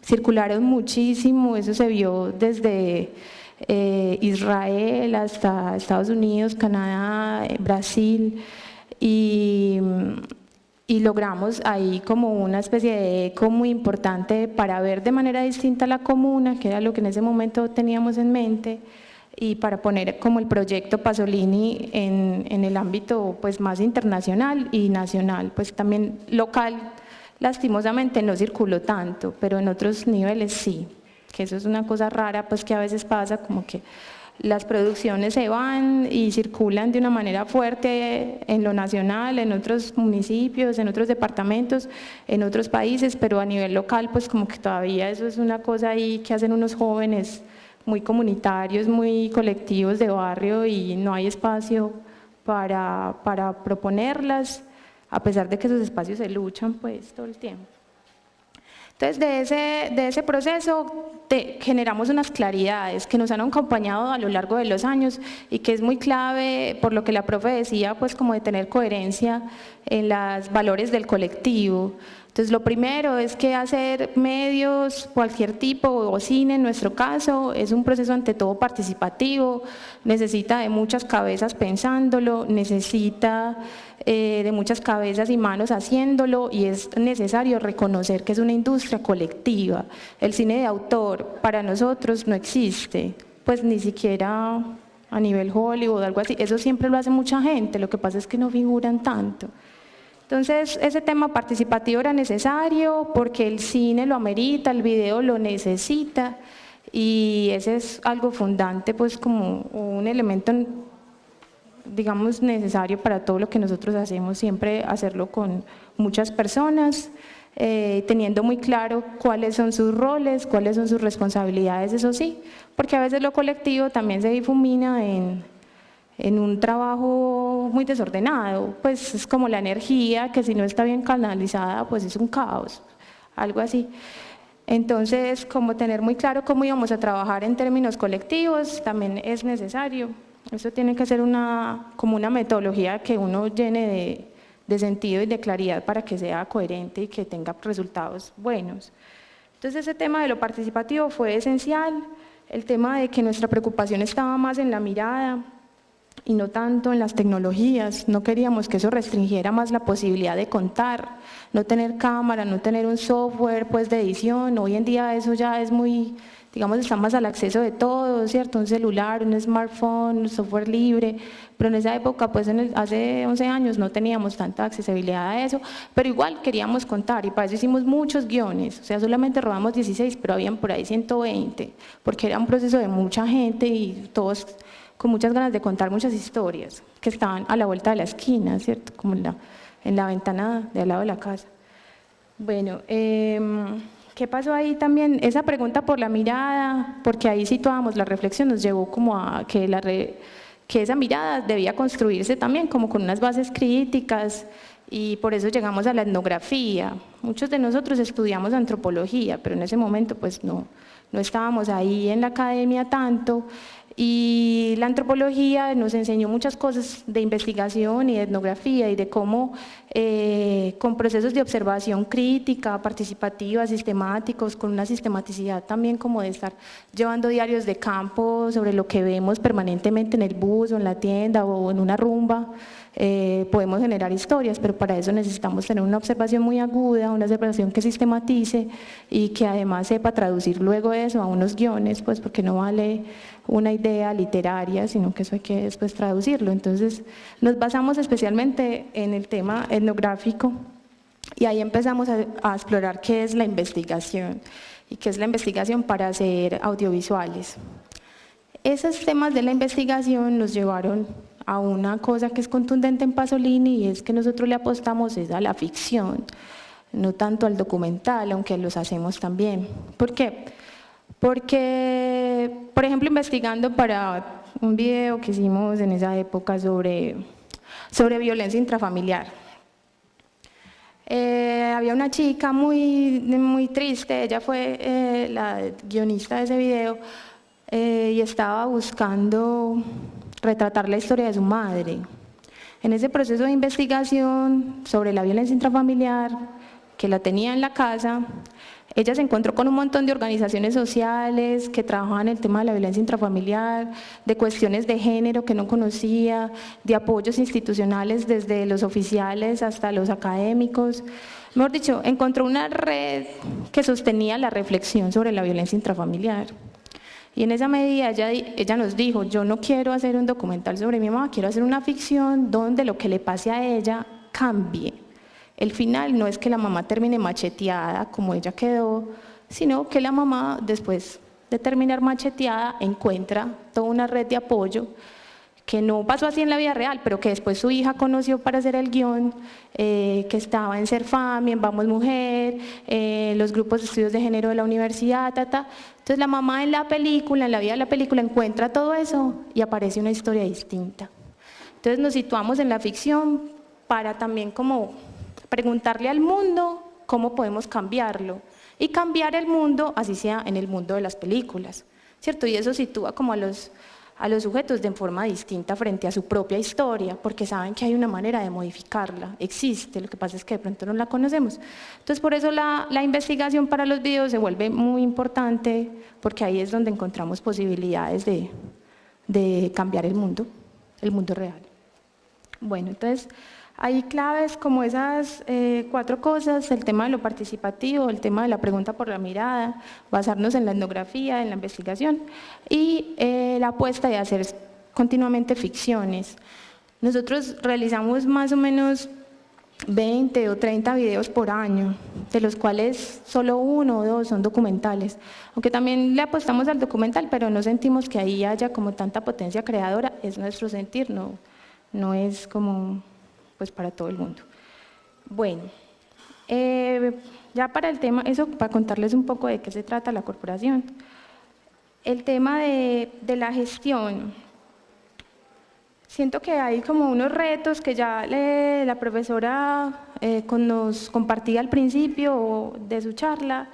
circularon muchísimo, eso se vio desde Israel hasta Estados Unidos, Canadá, Brasil, y logramos ahí como una especie de eco muy importante para ver de manera distinta la comuna, que era lo que en ese momento teníamos en mente, y para poner como el proyecto Pasolini en el ámbito pues más internacional y nacional, pues también local. Lastimosamente no circuló tanto, pero en otros niveles sí, que eso es una cosa rara pues que a veces pasa, como que las producciones se van y circulan de una manera fuerte en lo nacional, en otros municipios, en otros departamentos, en otros países, pero a nivel local pues como que todavía eso es una cosa ahí que hacen unos jóvenes muy comunitarios, muy colectivos de barrio, y no hay espacio para proponerlas, a pesar de que esos espacios se luchan pues todo el tiempo. Entonces de ese proceso generamos unas claridades que nos han acompañado a lo largo de los años y que es muy clave, por lo que la profe decía, pues como de tener coherencia en los valores del colectivo. Entonces lo primero es que hacer medios, cualquier tipo, o cine en nuestro caso, es un proceso ante todo participativo, necesita de muchas cabezas pensándolo, necesita de muchas cabezas y manos haciéndolo, y es necesario reconocer que es una industria colectiva. El cine de autor para nosotros no existe, pues ni siquiera a nivel Hollywood o algo así, eso siempre lo hace mucha gente, lo que pasa es que no figuran tanto. Entonces ese tema participativo era necesario porque el cine lo amerita, el video lo necesita, y ese es algo fundante, pues como un elemento, digamos, necesario para todo lo que nosotros hacemos, siempre hacerlo con muchas personas, teniendo muy claro cuáles son sus roles, cuáles son sus responsabilidades, eso sí, porque a veces lo colectivo también se difumina en un trabajo muy desordenado, pues es como la energía que si no está bien canalizada pues es un caos, algo así. Entonces, como tener muy claro cómo íbamos a trabajar en términos colectivos también es necesario. Eso tiene que ser como una metodología que uno llene de sentido y de claridad para que sea coherente y que tenga resultados buenos. Entonces ese tema de lo participativo fue esencial, el tema de que nuestra preocupación estaba más en la mirada y no tanto en las tecnologías. No queríamos que eso restringiera más la posibilidad de contar, no tener cámara, no tener un software pues de edición. Hoy en día eso ya es muy, digamos, está más al acceso de todo, ¿cierto? Un celular, un smartphone, un software libre, pero en esa época, pues hace 11 años no teníamos tanta accesibilidad a eso, pero igual queríamos contar y para eso hicimos muchos guiones, o sea, solamente robamos 16, pero habían por ahí 120, porque era un proceso de mucha gente y todos con muchas ganas de contar muchas historias que estaban a la vuelta de la esquina, ¿cierto? Como en la ventana de al lado de la casa. Bueno, ¿qué pasó ahí también? Esa pregunta por la mirada, porque ahí situábamos la reflexión, nos llevó como a que esa mirada debía construirse también como con unas bases críticas, y por eso llegamos a la etnografía. Muchos de nosotros estudiamos antropología, pero en ese momento pues no estábamos ahí en la academia tanto, y la antropología nos enseñó muchas cosas de investigación y de etnografía y de cómo con procesos de observación crítica, participativa, sistemáticos, con una sistematicidad también como de estar llevando diarios de campo sobre lo que vemos permanentemente en el bus o en la tienda o en una rumba, podemos generar historias, pero para eso necesitamos tener una observación muy aguda, una observación que sistematice y que además sepa traducir luego eso a unos guiones, pues porque no vale una idea literaria, sino que eso hay que después traducirlo. Entonces nos basamos especialmente en el tema etnográfico y ahí empezamos a explorar qué es la investigación y qué es la investigación para hacer audiovisuales. Esos temas de la investigación nos llevaron a una cosa que es contundente en Pasolini, y es que nosotros le apostamos a la ficción, no tanto al documental, aunque los hacemos también. ¿Por qué? Porque, por ejemplo, investigando para un video que hicimos en esa época sobre violencia intrafamiliar, había una chica muy triste, ella fue la guionista de ese video, y estaba buscando retratar la historia de su madre. En ese proceso de investigación sobre la violencia intrafamiliar, que la tenía en la casa, ella se encontró con un montón de organizaciones sociales que trabajaban el tema de la violencia intrafamiliar, de cuestiones de género que no conocía, de apoyos institucionales desde los oficiales hasta los académicos. Mejor dicho, encontró una red que sostenía la reflexión sobre la violencia intrafamiliar. Y en esa medida ella nos dijo, yo no quiero hacer un documental sobre mi mamá, quiero hacer una ficción donde lo que le pase a ella cambie. El final no es que la mamá termine macheteada como ella quedó, sino que la mamá, después de terminar macheteada, encuentra toda una red de apoyo que no pasó así en la vida real, pero que después su hija conoció para hacer el guión, que estaba en Serfami, en Vamos Mujer, los grupos de estudios de género de la universidad, Entonces la mamá en la película, en la vida de la película, encuentra todo eso y aparece una historia distinta. Entonces nos situamos en la ficción para también como preguntarle al mundo cómo podemos cambiarlo y cambiar el mundo, así sea en el mundo de las películas, ¿cierto? Y eso sitúa como a los sujetos de forma distinta frente a su propia historia, porque saben que hay una manera de modificarla, existe, lo que pasa es que de pronto no la conocemos. Entonces por eso la investigación para los videos se vuelve muy importante, porque ahí es donde encontramos posibilidades de cambiar el mundo real. Bueno, entonces hay claves como esas 4 cosas: el tema de lo participativo, el tema de la pregunta por la mirada, basarnos en la etnografía, en la investigación y la apuesta de hacer continuamente ficciones. Nosotros realizamos más o menos 20 o 30 videos por año, de los cuales solo 1 o 2 son documentales, aunque también le apostamos al documental, pero no sentimos que ahí haya como tanta potencia creadora, es nuestro sentir, no es como pues para todo el mundo. Bueno, ya para el tema, eso para contarles un poco de qué se trata la corporación. El tema de la gestión, siento que hay como unos retos que ya la profesora nos compartía al principio de su charla,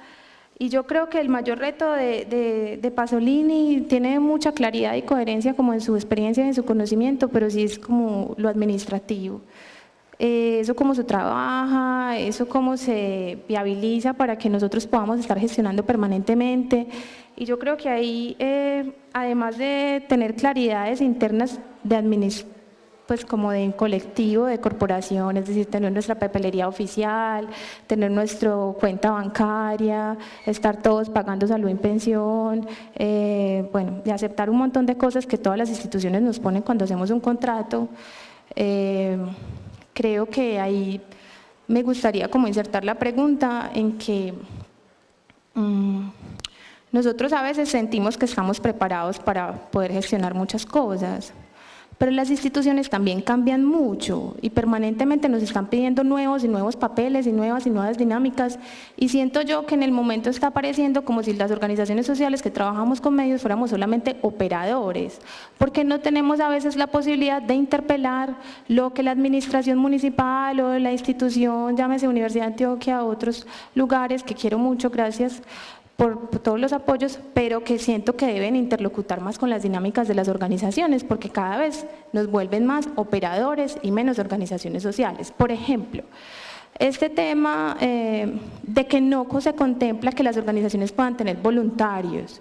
y yo creo que el mayor reto de Pasolini tiene mucha claridad y coherencia como en su experiencia y en su conocimiento, pero sí es como lo administrativo. Eso cómo se trabaja, eso cómo se viabiliza para que nosotros podamos estar gestionando permanentemente. Y yo creo que ahí, además de tener claridades internas pues como de colectivo, de corporación, es decir, tener nuestra papelería oficial, tener nuestra cuenta bancaria, estar todos pagando salud y pensión, bueno, de aceptar un montón de cosas que todas las instituciones nos ponen cuando hacemos un contrato. Creo que ahí me gustaría como insertar la pregunta en que nosotros a veces sentimos que estamos preparados para poder gestionar muchas cosas, pero las instituciones también cambian mucho y permanentemente nos están pidiendo nuevos y nuevos papeles y nuevas dinámicas, y siento yo que en el momento está apareciendo como si las organizaciones sociales que trabajamos con medios fuéramos solamente operadores, porque no tenemos a veces la posibilidad de interpelar lo que la administración municipal o la institución, llámese Universidad de Antioquia, otros lugares que quiero mucho, gracias por todos los apoyos, pero que siento que deben interlocutar más con las dinámicas de las organizaciones, porque cada vez nos vuelven más operadores y menos organizaciones sociales. Por ejemplo, este tema de que no se contempla que las organizaciones puedan tener voluntarios,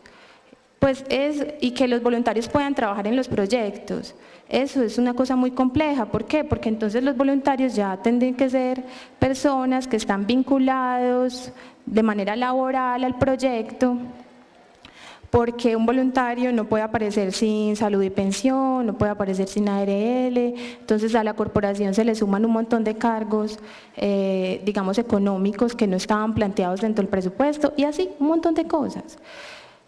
y que los voluntarios puedan trabajar en los proyectos. Eso es una cosa muy compleja. ¿Por qué? Porque entonces los voluntarios ya tendrían que ser personas que están vinculados de manera laboral al proyecto, porque un voluntario no puede aparecer sin salud y pensión, no puede aparecer sin ARL, entonces a la corporación se le suman un montón de cargos, digamos, económicos que no estaban planteados dentro del presupuesto, y así un montón de cosas.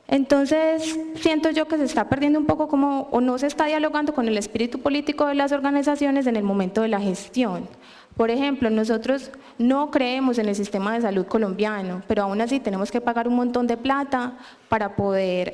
Entonces, siento yo que se está perdiendo un poco o no se está dialogando con el espíritu político de las organizaciones en el momento de la gestión. Por ejemplo, nosotros no creemos en el sistema de salud colombiano, pero aún así tenemos que pagar un montón de plata para poder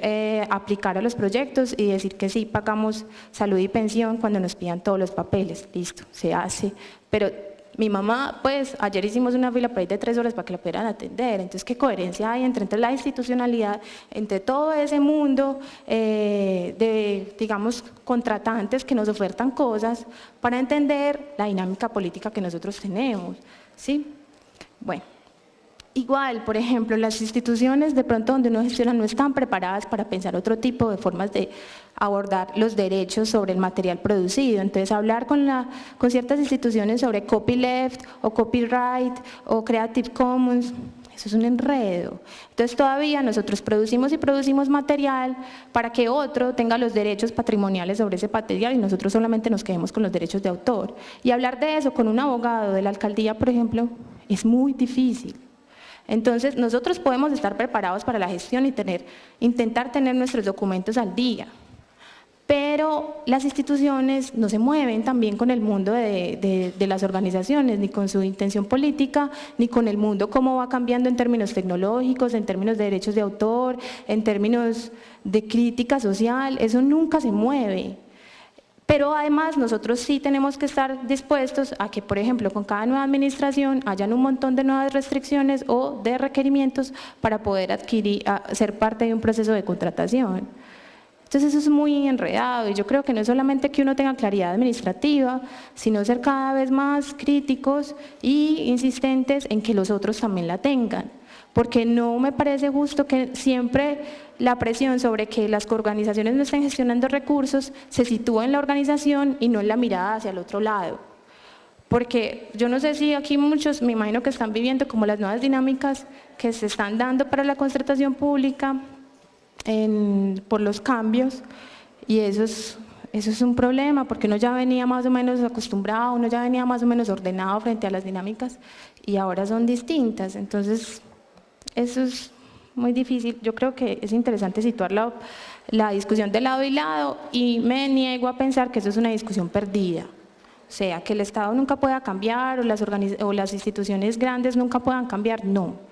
aplicar a los proyectos y decir que sí pagamos salud y pensión cuando nos pidan todos los papeles. Listo, se hace. Pero mi mamá, pues ayer hicimos una fila por ahí de 3 horas para que la pudieran atender. Entonces, ¿qué coherencia hay entre la institucionalidad, entre todo ese mundo de, digamos, contratantes que nos ofertan cosas para entender la dinámica política que nosotros tenemos? ¿Sí? Bueno. Igual, por ejemplo, las instituciones de pronto donde uno gestiona no están preparadas para pensar otro tipo de formas de abordar los derechos sobre el material producido. Entonces, hablar con ciertas instituciones sobre copyleft o copyright o Creative Commons, eso es un enredo. Entonces, todavía nosotros producimos y producimos material para que otro tenga los derechos patrimoniales sobre ese material y nosotros solamente nos quedemos con los derechos de autor. Y hablar de eso con un abogado de la alcaldía, por ejemplo, es muy difícil. Entonces, nosotros podemos estar preparados para la gestión y intentar tener nuestros documentos al día, pero las instituciones no se mueven también con el mundo de las organizaciones, ni con su intención política, ni con el mundo cómo va cambiando en términos tecnológicos, en términos de derechos de autor, en términos de crítica social, eso nunca se mueve. Pero además nosotros sí tenemos que estar dispuestos a que, por ejemplo, con cada nueva administración hayan un montón de nuevas restricciones o de requerimientos para poder ser parte de un proceso de contratación. Entonces eso es muy enredado y yo creo que no es solamente que uno tenga claridad administrativa, sino ser cada vez más críticos y insistentes en que los otros también la tengan. Porque no me parece justo que siempre la presión sobre que las organizaciones no estén gestionando recursos se sitúe en la organización y no en la mirada hacia el otro lado. Porque yo no sé si aquí muchos, me imagino que están viviendo como las nuevas dinámicas que se están dando para la contratación pública por los cambios, y eso es un problema porque uno ya venía más o menos acostumbrado, uno ya venía más o menos ordenado frente a las dinámicas y ahora son distintas. Entonces, eso es muy difícil. Yo creo que es interesante situar la discusión de lado y lado y me niego a pensar que eso es una discusión perdida. O sea, que el Estado nunca pueda cambiar o las instituciones grandes nunca puedan cambiar, no.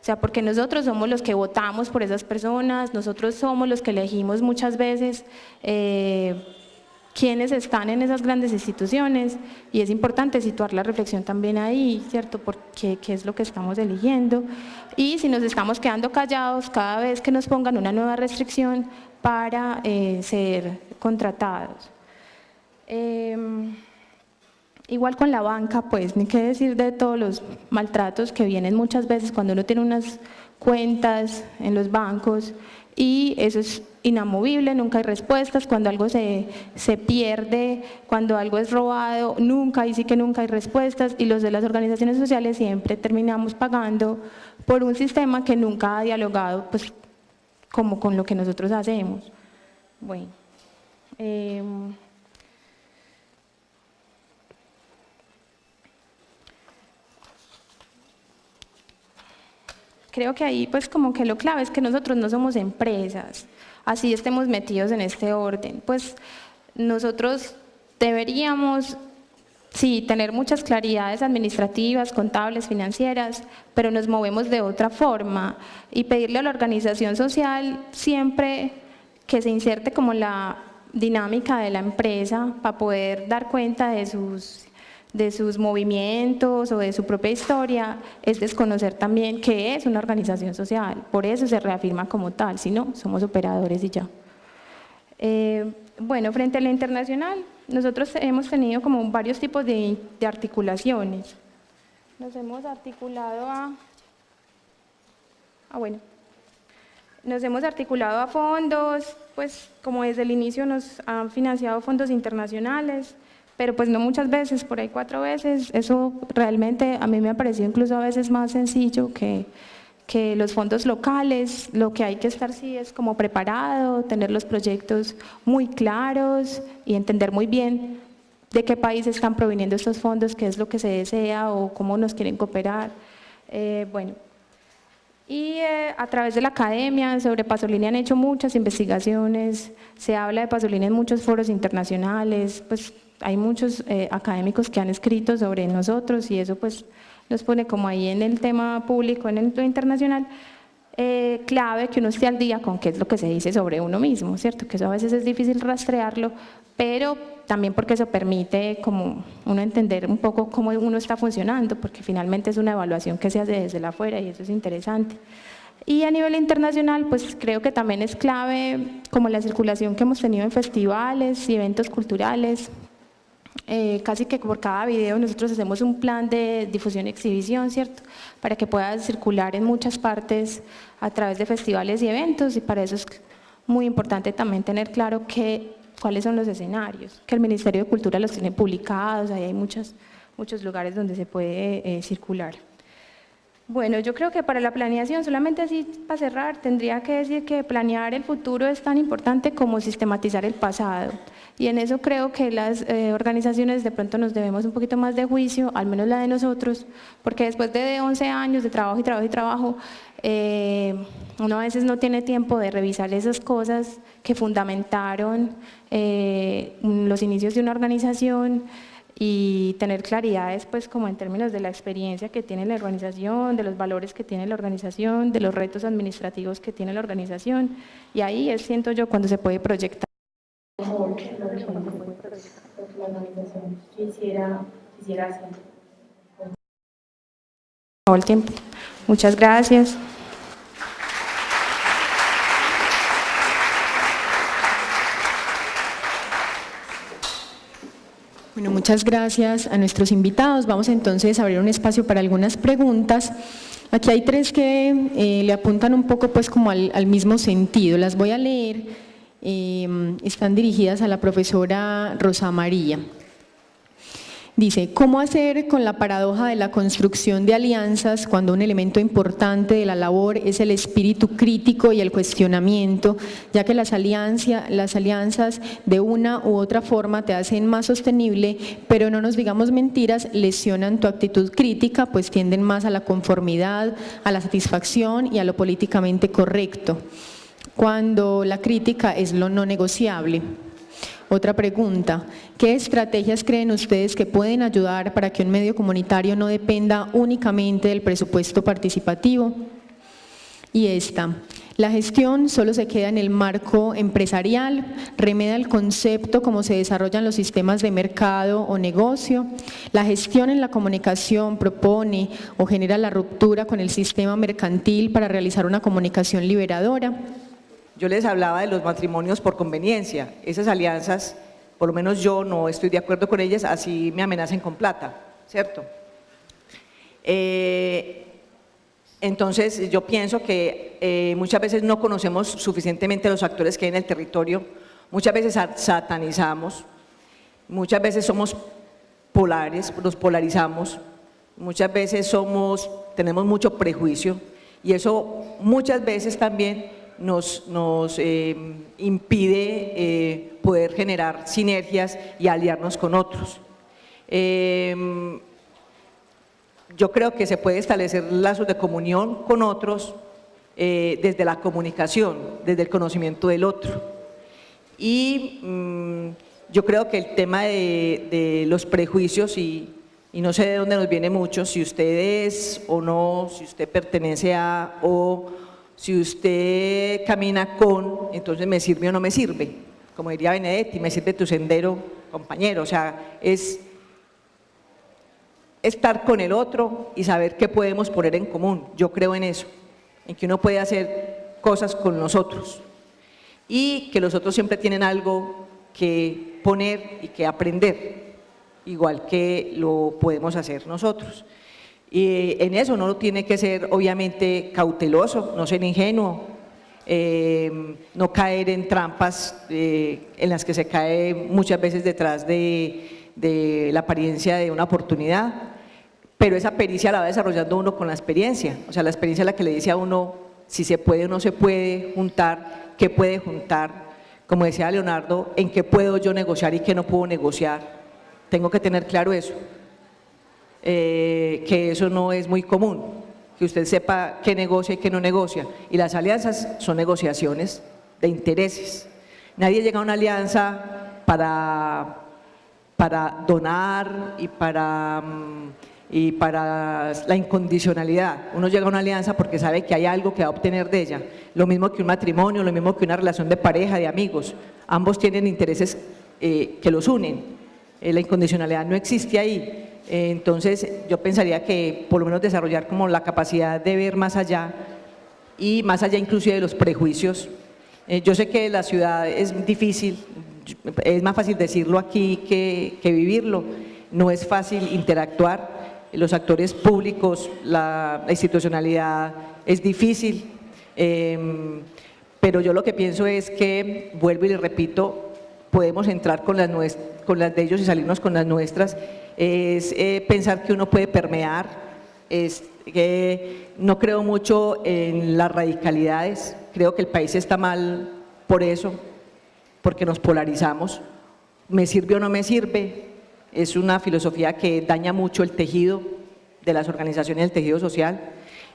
O sea, porque nosotros somos los que votamos por esas personas, nosotros somos los que elegimos muchas veces quiénes están en esas grandes instituciones y es importante situar la reflexión también ahí, ¿cierto? Porque qué es lo que estamos eligiendo y si nos estamos quedando callados cada vez que nos pongan una nueva restricción para ser contratados. Igual con la banca, pues, ni qué decir de todos los maltratos que vienen muchas veces cuando uno tiene unas cuentas en los bancos y eso es inamovible, nunca hay respuestas, cuando algo se pierde, cuando algo es robado, ahí sí que nunca hay respuestas y los de las organizaciones sociales siempre terminamos pagando por un sistema que nunca ha dialogado, pues, como con lo que nosotros hacemos. Bueno. Creo que ahí pues como que lo clave es que nosotros no somos empresas, así estemos metidos en este orden, pues nosotros deberíamos, sí, tener muchas claridades administrativas, contables, financieras, pero nos movemos de otra forma y pedirle a la organización social siempre que se inserte como la dinámica de la empresa para poder dar cuenta de sus movimientos o de su propia historia, es desconocer también que es una organización social, por eso se reafirma como tal, si no, somos operadores y ya. Bueno, frente a la internacional, nosotros hemos tenido como varios tipos de articulaciones. Nos hemos articulado nos hemos articulado a fondos, pues como desde el inicio nos han financiado fondos internacionales, pero pues no muchas veces, por ahí 4 veces, eso realmente a mí me ha parecido incluso a veces más sencillo que los fondos locales. Lo que hay que estar sí es como preparado, tener los proyectos muy claros y entender muy bien de qué país están proviniendo estos fondos, qué es lo que se desea o cómo nos quieren cooperar. Bueno, Y a través de la academia sobre Pasolini han hecho muchas investigaciones, se habla de Pasolini en muchos foros internacionales, pues hay muchos académicos que han escrito sobre nosotros y eso pues nos pone como ahí en el tema público, en lo internacional, clave que uno esté al día con qué es lo que se dice sobre uno mismo, ¿cierto? Que eso a veces es difícil rastrearlo, pero también porque eso permite como uno entender un poco cómo uno está funcionando, porque finalmente es una evaluación que se hace desde la afuera y eso es interesante. Y a nivel internacional, pues creo que también es clave como la circulación que hemos tenido en festivales y eventos culturales. Casi que por cada video nosotros hacemos un plan de difusión y exhibición, ¿cierto? Para que pueda circular en muchas partes a través de festivales y eventos, y para eso es muy importante también tener claro cuáles son los escenarios, que el Ministerio de Cultura los tiene publicados, ahí hay muchos lugares donde se puede circular. Bueno, yo creo que para la planeación, solamente así para cerrar, tendría que decir que planear el futuro es tan importante como sistematizar el pasado. Y en eso creo que las organizaciones de pronto nos debemos un poquito más de juicio, al menos la de nosotros, porque después de 11 años de trabajo y trabajo y trabajo, uno a veces no tiene tiempo de revisar esas cosas que fundamentaron los inicios de una organización y tener claridades pues como en términos de la experiencia que tiene la organización, de los valores que tiene la organización, de los retos administrativos que tiene la organización, y ahí siento yo cuando se puede proyectar. La organización quisiera hacer. Todo el tiempo. Muchas gracias. Bueno, muchas gracias a nuestros invitados. Vamos entonces a abrir un espacio para algunas preguntas. Aquí hay tres que le apuntan un poco pues como al mismo sentido. Las voy a leer. Están dirigidas a la profesora Rosa María. Dice, ¿cómo hacer con la paradoja de la construcción de alianzas cuando un elemento importante de la labor es el espíritu crítico y el cuestionamiento, ya que las alianzas de una u otra forma te hacen más sostenible, pero no nos digamos mentiras, lesionan tu actitud crítica, pues tienden más a la conformidad, a la satisfacción y a lo políticamente correcto, cuando la crítica es lo no negociable? Otra pregunta, ¿qué estrategias creen ustedes que pueden ayudar para que un medio comunitario no dependa únicamente del presupuesto participativo? Y esta, la gestión solo se queda en el marco empresarial, remeda el concepto cómo se desarrollan los sistemas de mercado o negocio, la gestión en la comunicación propone o genera la ruptura con el sistema mercantil para realizar una comunicación liberadora. Yo les hablaba de los matrimonios por conveniencia. Esas alianzas, por lo menos yo no estoy de acuerdo con ellas, así me amenacen con plata, ¿cierto? Entonces yo pienso que muchas veces no conocemos suficientemente a los actores que hay en el territorio, muchas veces satanizamos, muchas veces somos polares, nos polarizamos, muchas veces tenemos mucho prejuicio y eso muchas veces también nos impide poder generar sinergias y aliarnos con otros. Yo creo que se puede establecer lazos de comunión con otros desde la comunicación, desde el conocimiento del otro. Y yo creo que el tema de los prejuicios, y no sé de dónde nos viene mucho, si usted es o no, si usted pertenece a o si usted camina con, entonces me sirve o no me sirve, como diría Benedetti, me sirve tu sendero, compañero. O sea, es estar con el otro y saber qué podemos poner en común. Yo creo en eso, en que uno puede hacer cosas con nosotros y que los otros siempre tienen algo que poner y que aprender, igual que lo podemos hacer nosotros. Y en eso uno tiene que ser obviamente cauteloso, no ser ingenuo, no caer en trampas en las que se cae muchas veces detrás de la apariencia de una oportunidad, pero esa pericia la va desarrollando uno con la experiencia. O sea, la experiencia es la que le dice a uno si se puede o no se puede juntar, qué puede juntar, como decía Leonardo, en qué puedo yo negociar y qué no puedo negociar. Tengo que tener claro eso. Que eso no es muy común. que usted sepa qué negocia y qué no negocia. Y las alianzas son negociaciones de intereses. Nadie llega a una alianza para donar y para la incondicionalidad. Uno llega a una alianza porque sabe que hay algo que va a obtener de ella. Lo mismo que un matrimonio, lo mismo que una relación de pareja, de amigos. Ambos tienen intereses que los unen. La incondicionalidad no existe ahí. Entonces yo pensaría que por lo menos desarrollar como la capacidad de ver más allá y más allá inclusive de los prejuicios. Yo sé que la ciudad es difícil, es más fácil decirlo aquí que vivirlo, no es fácil interactuar, los actores públicos, la institucionalidad es difícil, pero yo lo que pienso es que, vuelvo y le repito, podemos entrar con las de ellos y salirnos con las nuestras, es pensar que uno puede permear, no creo mucho en las radicalidades, creo que el país está mal por eso, porque nos polarizamos, me sirve o no me sirve, es una filosofía que daña mucho el tejido de las organizaciones, el tejido social,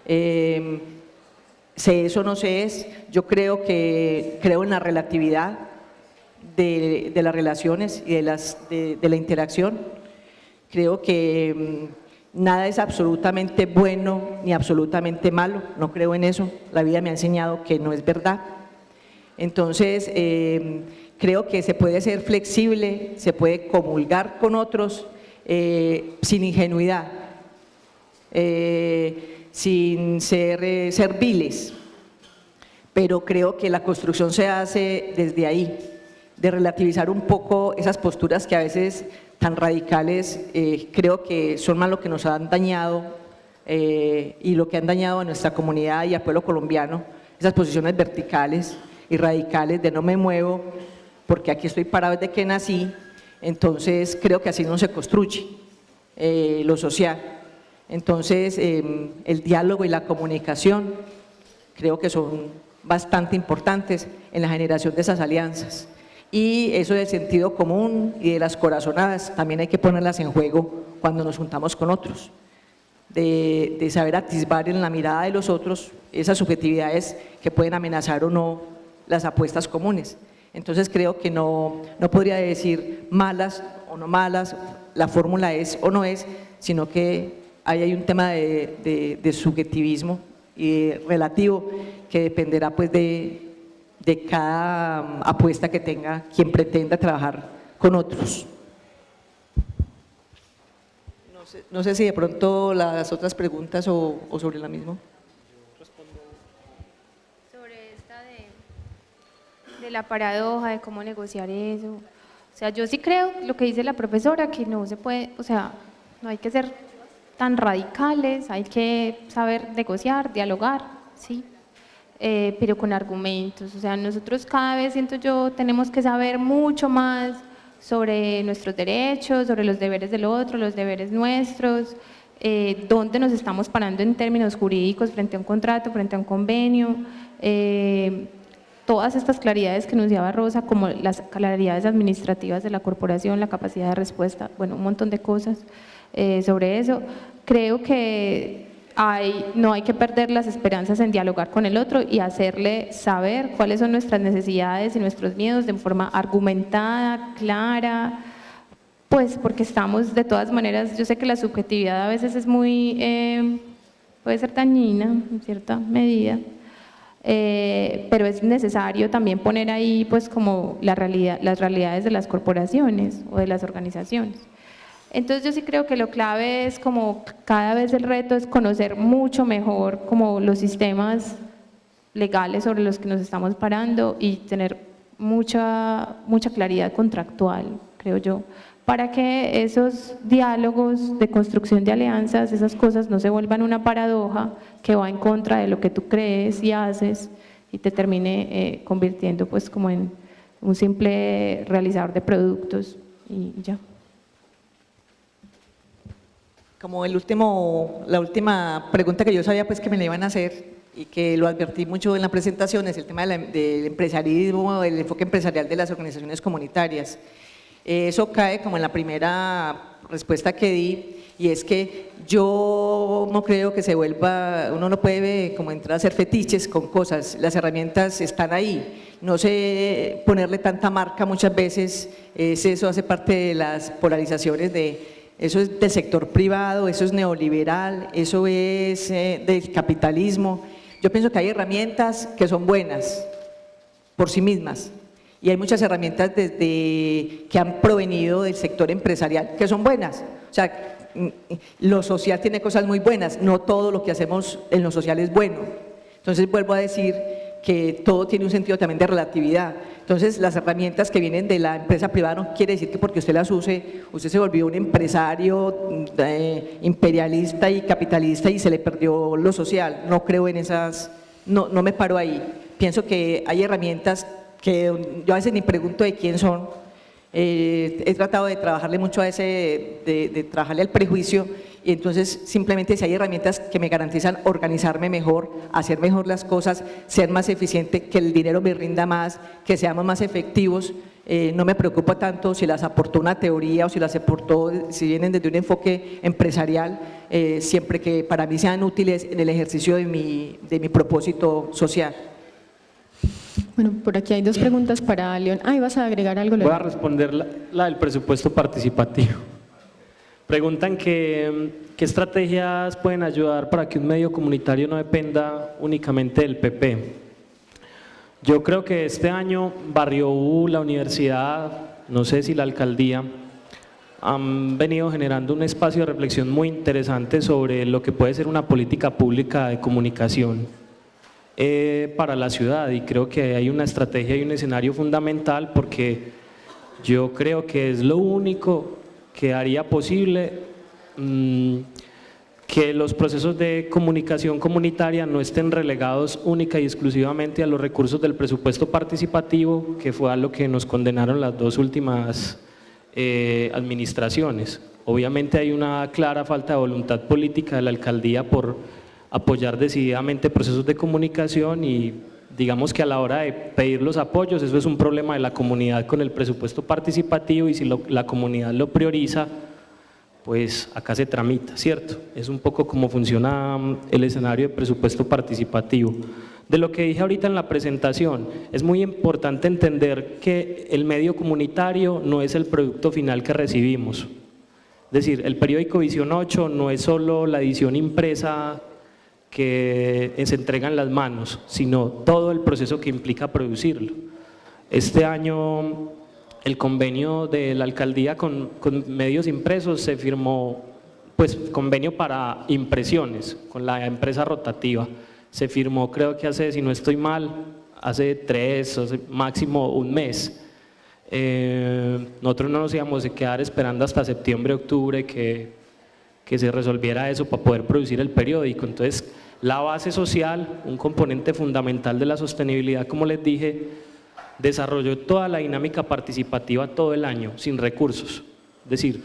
sé eso o no sé es, yo creo en la relatividad de las relaciones y de la interacción, creo que nada es absolutamente bueno ni absolutamente malo, no creo en eso, la vida me ha enseñado que no es verdad. Entonces, creo que se puede ser flexible, se puede comulgar con otros sin ingenuidad, sin ser serviles, pero creo que la construcción se hace desde ahí, de relativizar un poco esas posturas que a veces tan radicales, creo que son más lo que nos han dañado y lo que han dañado a nuestra comunidad y al pueblo colombiano, esas posiciones verticales y radicales de no me muevo porque aquí estoy parado desde que nací, entonces creo que así no se construye lo social. Entonces el diálogo y la comunicación creo que son bastante importantes en la generación de esas alianzas. Y eso del sentido común y de las corazonadas también hay que ponerlas en juego cuando nos juntamos con otros, de saber atisbar en la mirada de los otros esas subjetividades que pueden amenazar o no las apuestas comunes. Entonces creo que no podría decir malas o no malas, la fórmula es o no es, sino que ahí hay un tema de subjetivismo y relativo que dependerá pues de cada apuesta que tenga quien pretenda trabajar con otros. No sé si de pronto las otras preguntas o sobre la misma. Sobre esta de la paradoja, de cómo negociar eso. O sea, yo sí creo lo que dice la profesora, que no se puede, o sea, no hay que ser tan radicales, hay que saber negociar, dialogar, sí. Pero con argumentos, o sea, nosotros cada vez, siento yo, tenemos que saber mucho más sobre nuestros derechos, sobre los deberes del otro, los deberes nuestros, dónde nos estamos parando en términos jurídicos frente a un contrato, frente a un convenio, todas estas claridades que enunciaba Rosa, como las claridades administrativas de la corporación, la capacidad de respuesta, bueno, un montón de cosas sobre eso. Creo que no hay que perder las esperanzas en dialogar con el otro y hacerle saber cuáles son nuestras necesidades y nuestros miedos de forma argumentada, clara, pues porque estamos de todas maneras, yo sé que la subjetividad a veces es muy, puede ser dañina en cierta medida, pero es necesario también poner ahí pues como las realidades de las corporaciones o de las organizaciones. Entonces yo sí creo que lo clave es como cada vez el reto es conocer mucho mejor como los sistemas legales sobre los que nos estamos parando y tener mucha claridad contractual, creo yo, para que esos diálogos de construcción de alianzas, esas cosas no se vuelvan una paradoja que va en contra de lo que tú crees y haces y te termine convirtiendo pues como en un simple realizador de productos y ya. Como la última pregunta que yo sabía pues que me la iban a hacer y que lo advertí mucho en la presentación es el tema del empresarismo, del enfoque empresarial de las organizaciones comunitarias. Eso cae como en la primera respuesta que di y es que yo no creo que se vuelva, uno no puede como entrar a hacer fetiches con cosas, las herramientas están ahí, no sé ponerle tanta marca muchas veces, eso hace parte de las polarizaciones eso es del sector privado, eso es neoliberal, eso es del capitalismo. Yo pienso que hay herramientas que son buenas por sí mismas y hay muchas herramientas que han provenido del sector empresarial que son buenas. O sea, lo social tiene cosas muy buenas, no todo lo que hacemos en lo social es bueno. Entonces vuelvo a decir que todo tiene un sentido también de relatividad. Entonces las herramientas que vienen de la empresa privada no quiere decir que porque usted las use, usted se volvió un empresario imperialista y capitalista y se le perdió lo social. No creo en esas, no me paro ahí. Pienso que hay herramientas que yo a veces ni pregunto de quién son. He tratado de trabajarle mucho a de trabajarle al prejuicio, y entonces simplemente si hay herramientas que me garantizan organizarme mejor, hacer mejor las cosas, ser más eficiente, que el dinero me rinda más, que seamos más efectivos, no me preocupa tanto si las aportó una teoría o si vienen desde un enfoque empresarial, siempre que para mí sean útiles en el ejercicio de mi propósito social. Bueno, por aquí hay dos preguntas para León. ¿Vas a agregar algo, León? Voy a responder la del presupuesto participativo. Preguntan qué estrategias pueden ayudar para que un medio comunitario no dependa únicamente del PP. Yo creo que este año Barrio U, la universidad, no sé si la alcaldía, han venido generando un espacio de reflexión muy interesante sobre lo que puede ser una política pública de comunicación para la ciudad, y creo que hay una estrategia y un escenario fundamental, porque yo creo que es lo único que haría posible que los procesos de comunicación comunitaria no estén relegados única y exclusivamente a los recursos del presupuesto participativo, que fue a lo que nos condenaron las dos últimas administraciones. Obviamente hay una clara falta de voluntad política de la alcaldía por apoyar decididamente procesos de comunicación, y digamos que a la hora de pedir los apoyos, eso es un problema de la comunidad con el presupuesto participativo, y si la comunidad lo prioriza, pues acá se tramita, ¿cierto? Es un poco como funciona el escenario de presupuesto participativo. De lo que dije ahorita en la presentación, es muy importante entender que el medio comunitario no es el producto final que recibimos. Es decir, el periódico Visión 8 no es solo la edición impresa que se entrega en las manos, sino todo el proceso que implica producirlo. Este año el convenio de la alcaldía con medios impresos se firmó, pues convenio para impresiones con la empresa rotativa, se firmó creo que hace, si no estoy mal, hace 3 o máximo un mes. Nosotros no nos íbamos a quedar esperando hasta septiembre, octubre que se resolviera eso para poder producir el periódico. Entonces la base social, un componente fundamental de la sostenibilidad, como les dije, desarrolló toda la dinámica participativa todo el año, sin recursos. Es decir,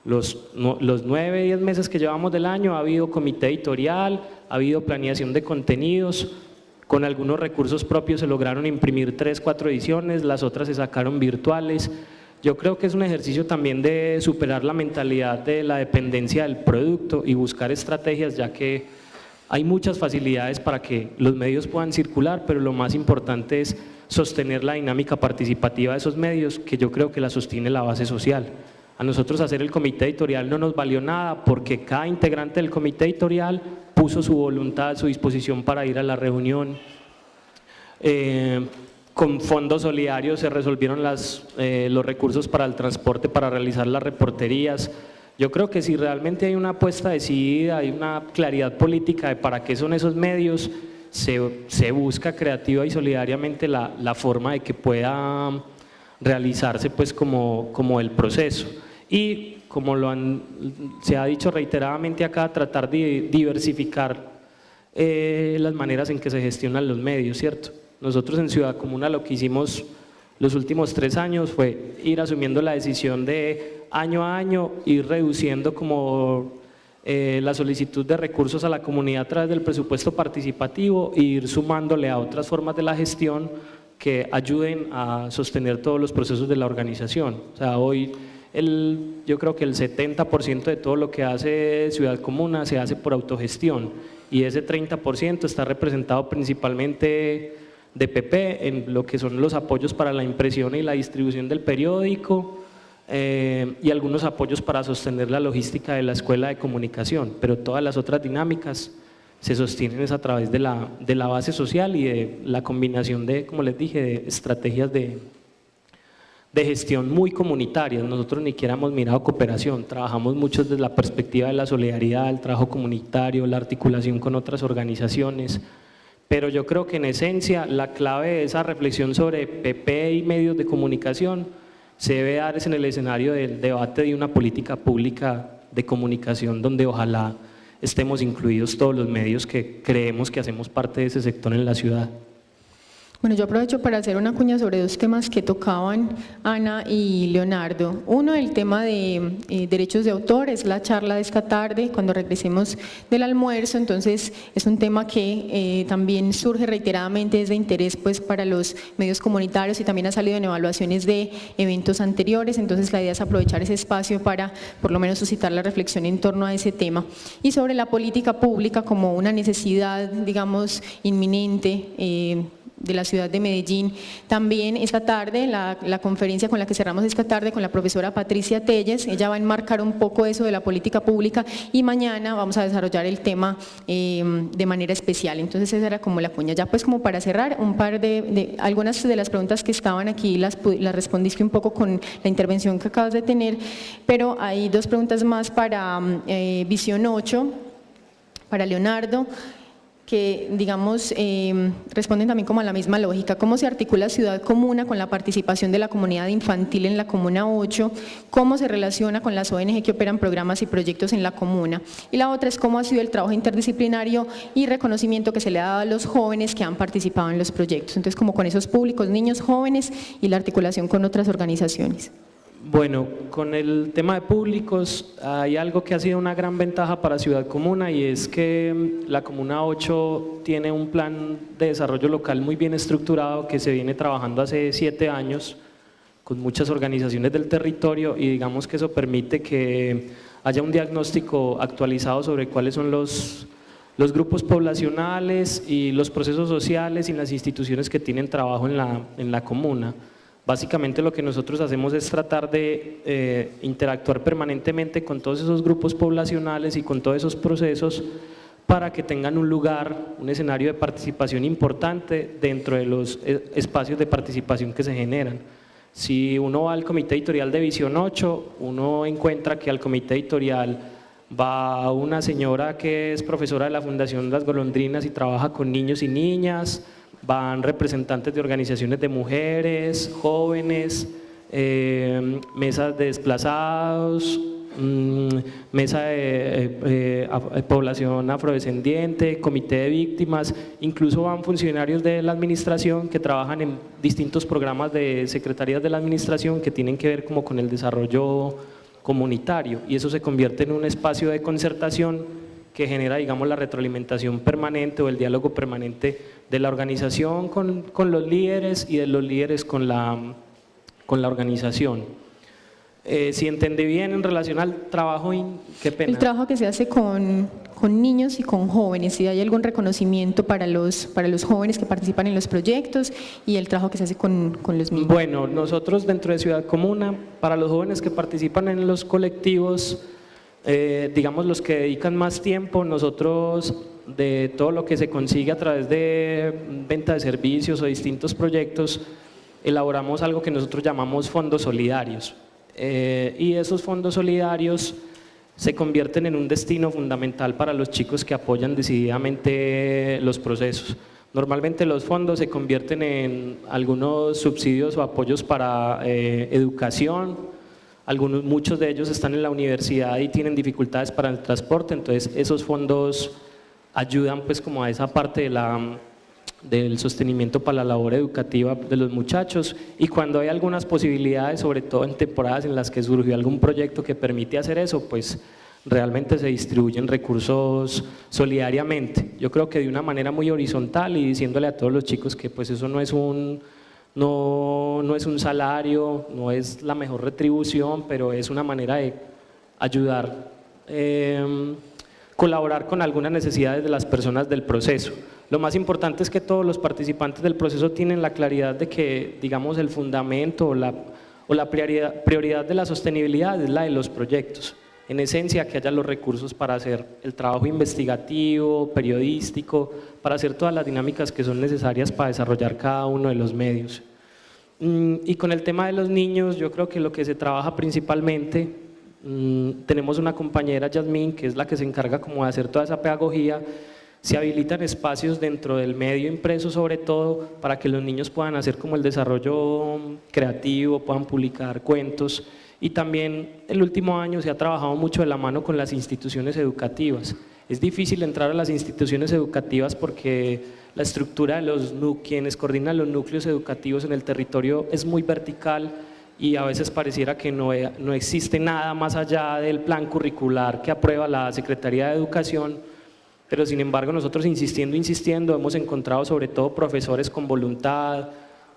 los 9, 10 meses que llevamos del año ha habido comité editorial, ha habido planeación de contenidos, con algunos recursos propios se lograron imprimir 3, 4 ediciones, las otras se sacaron virtuales. Yo creo que es un ejercicio también de superar la mentalidad de la dependencia del producto y buscar estrategias, ya que hay muchas facilidades para que los medios puedan circular, pero lo más importante es sostener la dinámica participativa de esos medios, que yo creo que la sostiene la base social. A nosotros hacer el comité editorial no nos valió nada, porque cada integrante del comité editorial puso su voluntad a su disposición para ir a la reunión. Con fondos solidarios se resolvieron los recursos para el transporte, para realizar las reporterías. Yo creo que si realmente hay una apuesta decidida, hay una claridad política de para qué son esos medios, se busca creativa y solidariamente la forma de que pueda realizarse pues como el proceso. Y como se ha dicho reiteradamente acá, tratar de diversificar las maneras en que se gestionan los medios, ¿cierto? Nosotros en Ciudad Comuna lo que hicimos los últimos 3 años fue ir asumiendo la decisión de año a año, ir reduciendo como la solicitud de recursos a la comunidad a través del presupuesto participativo e ir sumándole a otras formas de la gestión que ayuden a sostener todos los procesos de la organización. O sea, hoy yo creo que el 70% de todo lo que hace Ciudad Comuna se hace por autogestión y ese 30% está representado principalmente de PP en lo que son los apoyos para la impresión y la distribución del periódico y algunos apoyos para sostener la logística de la Escuela de Comunicación, pero todas las otras dinámicas se sostienen a través de la base social y de la combinación de, como les dije, de estrategias de gestión muy comunitarias. Nosotros ni siquiera hemos mirado cooperación, trabajamos mucho desde la perspectiva de la solidaridad, el trabajo comunitario, la articulación con otras organizaciones, pero yo creo que en esencia la clave de esa reflexión sobre PP y medios de comunicación se debe dar en el escenario del debate de una política pública de comunicación donde ojalá estemos incluidos todos los medios que creemos que hacemos parte de ese sector en la ciudad. Bueno, yo aprovecho para hacer una cuña sobre dos temas que tocaban Ana y Leonardo. Uno, el tema de derechos de autor, es la charla de esta tarde, cuando regresemos del almuerzo, entonces es un tema que también surge reiteradamente desde interés pues, para los medios comunitarios y también ha salido en evaluaciones de eventos anteriores, entonces la idea es aprovechar ese espacio para por lo menos suscitar la reflexión en torno a ese tema. Y sobre la política pública como una necesidad, digamos, inminente, de la ciudad de Medellín. También esta tarde, la conferencia con la que cerramos esta tarde con la profesora Patricia Telles, ella va a enmarcar un poco eso de la política pública y mañana vamos a desarrollar el tema de manera especial. Entonces esa era como la cuña. Ya pues como para cerrar, un par de algunas de las preguntas que estaban aquí las respondiste un poco con la intervención que acabas de tener, pero hay dos preguntas más para Visión 8, para Leonardo, que digamos responden también como a la misma lógica. ¿Cómo se articula Ciudad Comuna con la participación de la comunidad infantil en la Comuna 8? ¿Cómo se relaciona con las ONG que operan programas y proyectos en la comuna? Y la otra es cómo ha sido el trabajo interdisciplinario y reconocimiento que se le ha dado a los jóvenes que han participado en los proyectos. Entonces, como con esos públicos, niños, jóvenes y la articulación con otras organizaciones. Bueno, con el tema de públicos hay algo que ha sido una gran ventaja para Ciudad Comuna y es que la Comuna 8 tiene un plan de desarrollo local muy bien estructurado que se viene trabajando hace 7 años con muchas organizaciones del territorio y digamos que eso permite que haya un diagnóstico actualizado sobre cuáles son los grupos poblacionales y los procesos sociales y las instituciones que tienen trabajo en la comuna. Básicamente lo que nosotros hacemos es tratar de interactuar permanentemente con todos esos grupos poblacionales y con todos esos procesos para que tengan un lugar, un escenario de participación importante dentro de los espacios de participación que se generan. Si uno va al comité editorial de Visión 8, uno encuentra que al comité editorial va una señora que es profesora de la Fundación Las Golondrinas y trabaja con niños y niñas, van representantes de organizaciones de mujeres, jóvenes, mesas de desplazados, mesa de población afrodescendiente, comité de víctimas, incluso van funcionarios de la administración que trabajan en distintos programas de secretarías de la administración que tienen que ver como con el desarrollo comunitario y eso se convierte en un espacio de concertación que genera, digamos, la retroalimentación permanente o el diálogo permanente de la organización con los líderes y de los líderes con la organización. Si entendí bien en relación al trabajo, qué pena. El trabajo que se hace con niños y con jóvenes, si hay algún reconocimiento para los jóvenes que participan en los proyectos y el trabajo que se hace con los niños. Bueno, nosotros dentro de Ciudad Comuna, para los jóvenes que participan en los colectivos, digamos los que dedican más tiempo, nosotros de todo lo que se consigue a través de venta de servicios o distintos proyectos, elaboramos algo que nosotros llamamos fondos solidarios. Y esos fondos solidarios se convierten en un destino fundamental para los chicos que apoyan decididamente los procesos. Normalmente los fondos se convierten en algunos subsidios o apoyos para educación. Muchos de ellos están en la universidad y tienen dificultades para el transporte, entonces esos fondos ayudan pues como a esa parte del sostenimiento para la labor educativa de los muchachos y cuando hay algunas posibilidades, sobre todo en temporadas en las que surgió algún proyecto que permite hacer eso, pues realmente se distribuyen recursos solidariamente. Yo creo que de una manera muy horizontal y diciéndole a todos los chicos que pues eso no es No es un salario, no es la mejor retribución, pero es una manera de ayudar, colaborar con algunas necesidades de las personas del proceso. Lo más importante es que todos los participantes del proceso tienen la claridad de que, digamos, el fundamento o la prioridad de la sostenibilidad es la de los proyectos. En esencia, que haya los recursos para hacer el trabajo investigativo, periodístico, para hacer todas las dinámicas que son necesarias para desarrollar cada uno de los medios. Y con el tema de los niños, yo creo que lo que se trabaja principalmente, tenemos una compañera, Yasmín, que es la que se encarga como de hacer toda esa pedagogía. Se habilitan espacios dentro del medio impreso, sobre todo, para que los niños puedan hacer como el desarrollo creativo, puedan publicar cuentos. Y también el último año se ha trabajado mucho de la mano con las instituciones educativas. Es difícil entrar a las instituciones educativas porque la estructura de quienes coordinan los núcleos educativos en el territorio es muy vertical y a veces pareciera que no existe nada más allá del plan curricular que aprueba la Secretaría de Educación, pero sin embargo nosotros insistiendo, hemos encontrado sobre todo profesores con voluntad,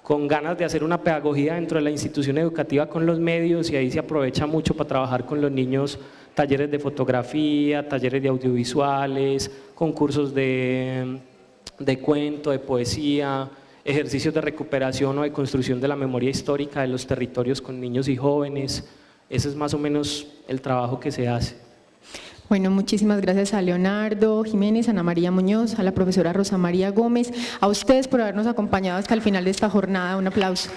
con ganas de hacer una pedagogía dentro de la institución educativa con los medios, y ahí se aprovecha mucho para trabajar con los niños, talleres de fotografía, talleres de audiovisuales, concursos de cuento, de poesía, ejercicios de recuperación o de construcción de la memoria histórica de los territorios con niños y jóvenes. Ese es más o menos el trabajo que se hace. Bueno, muchísimas gracias a Leonardo Jiménez, a Ana María Muñoz, a la profesora Rosa María Gómez, a ustedes por habernos acompañado hasta el final de esta jornada. Un aplauso.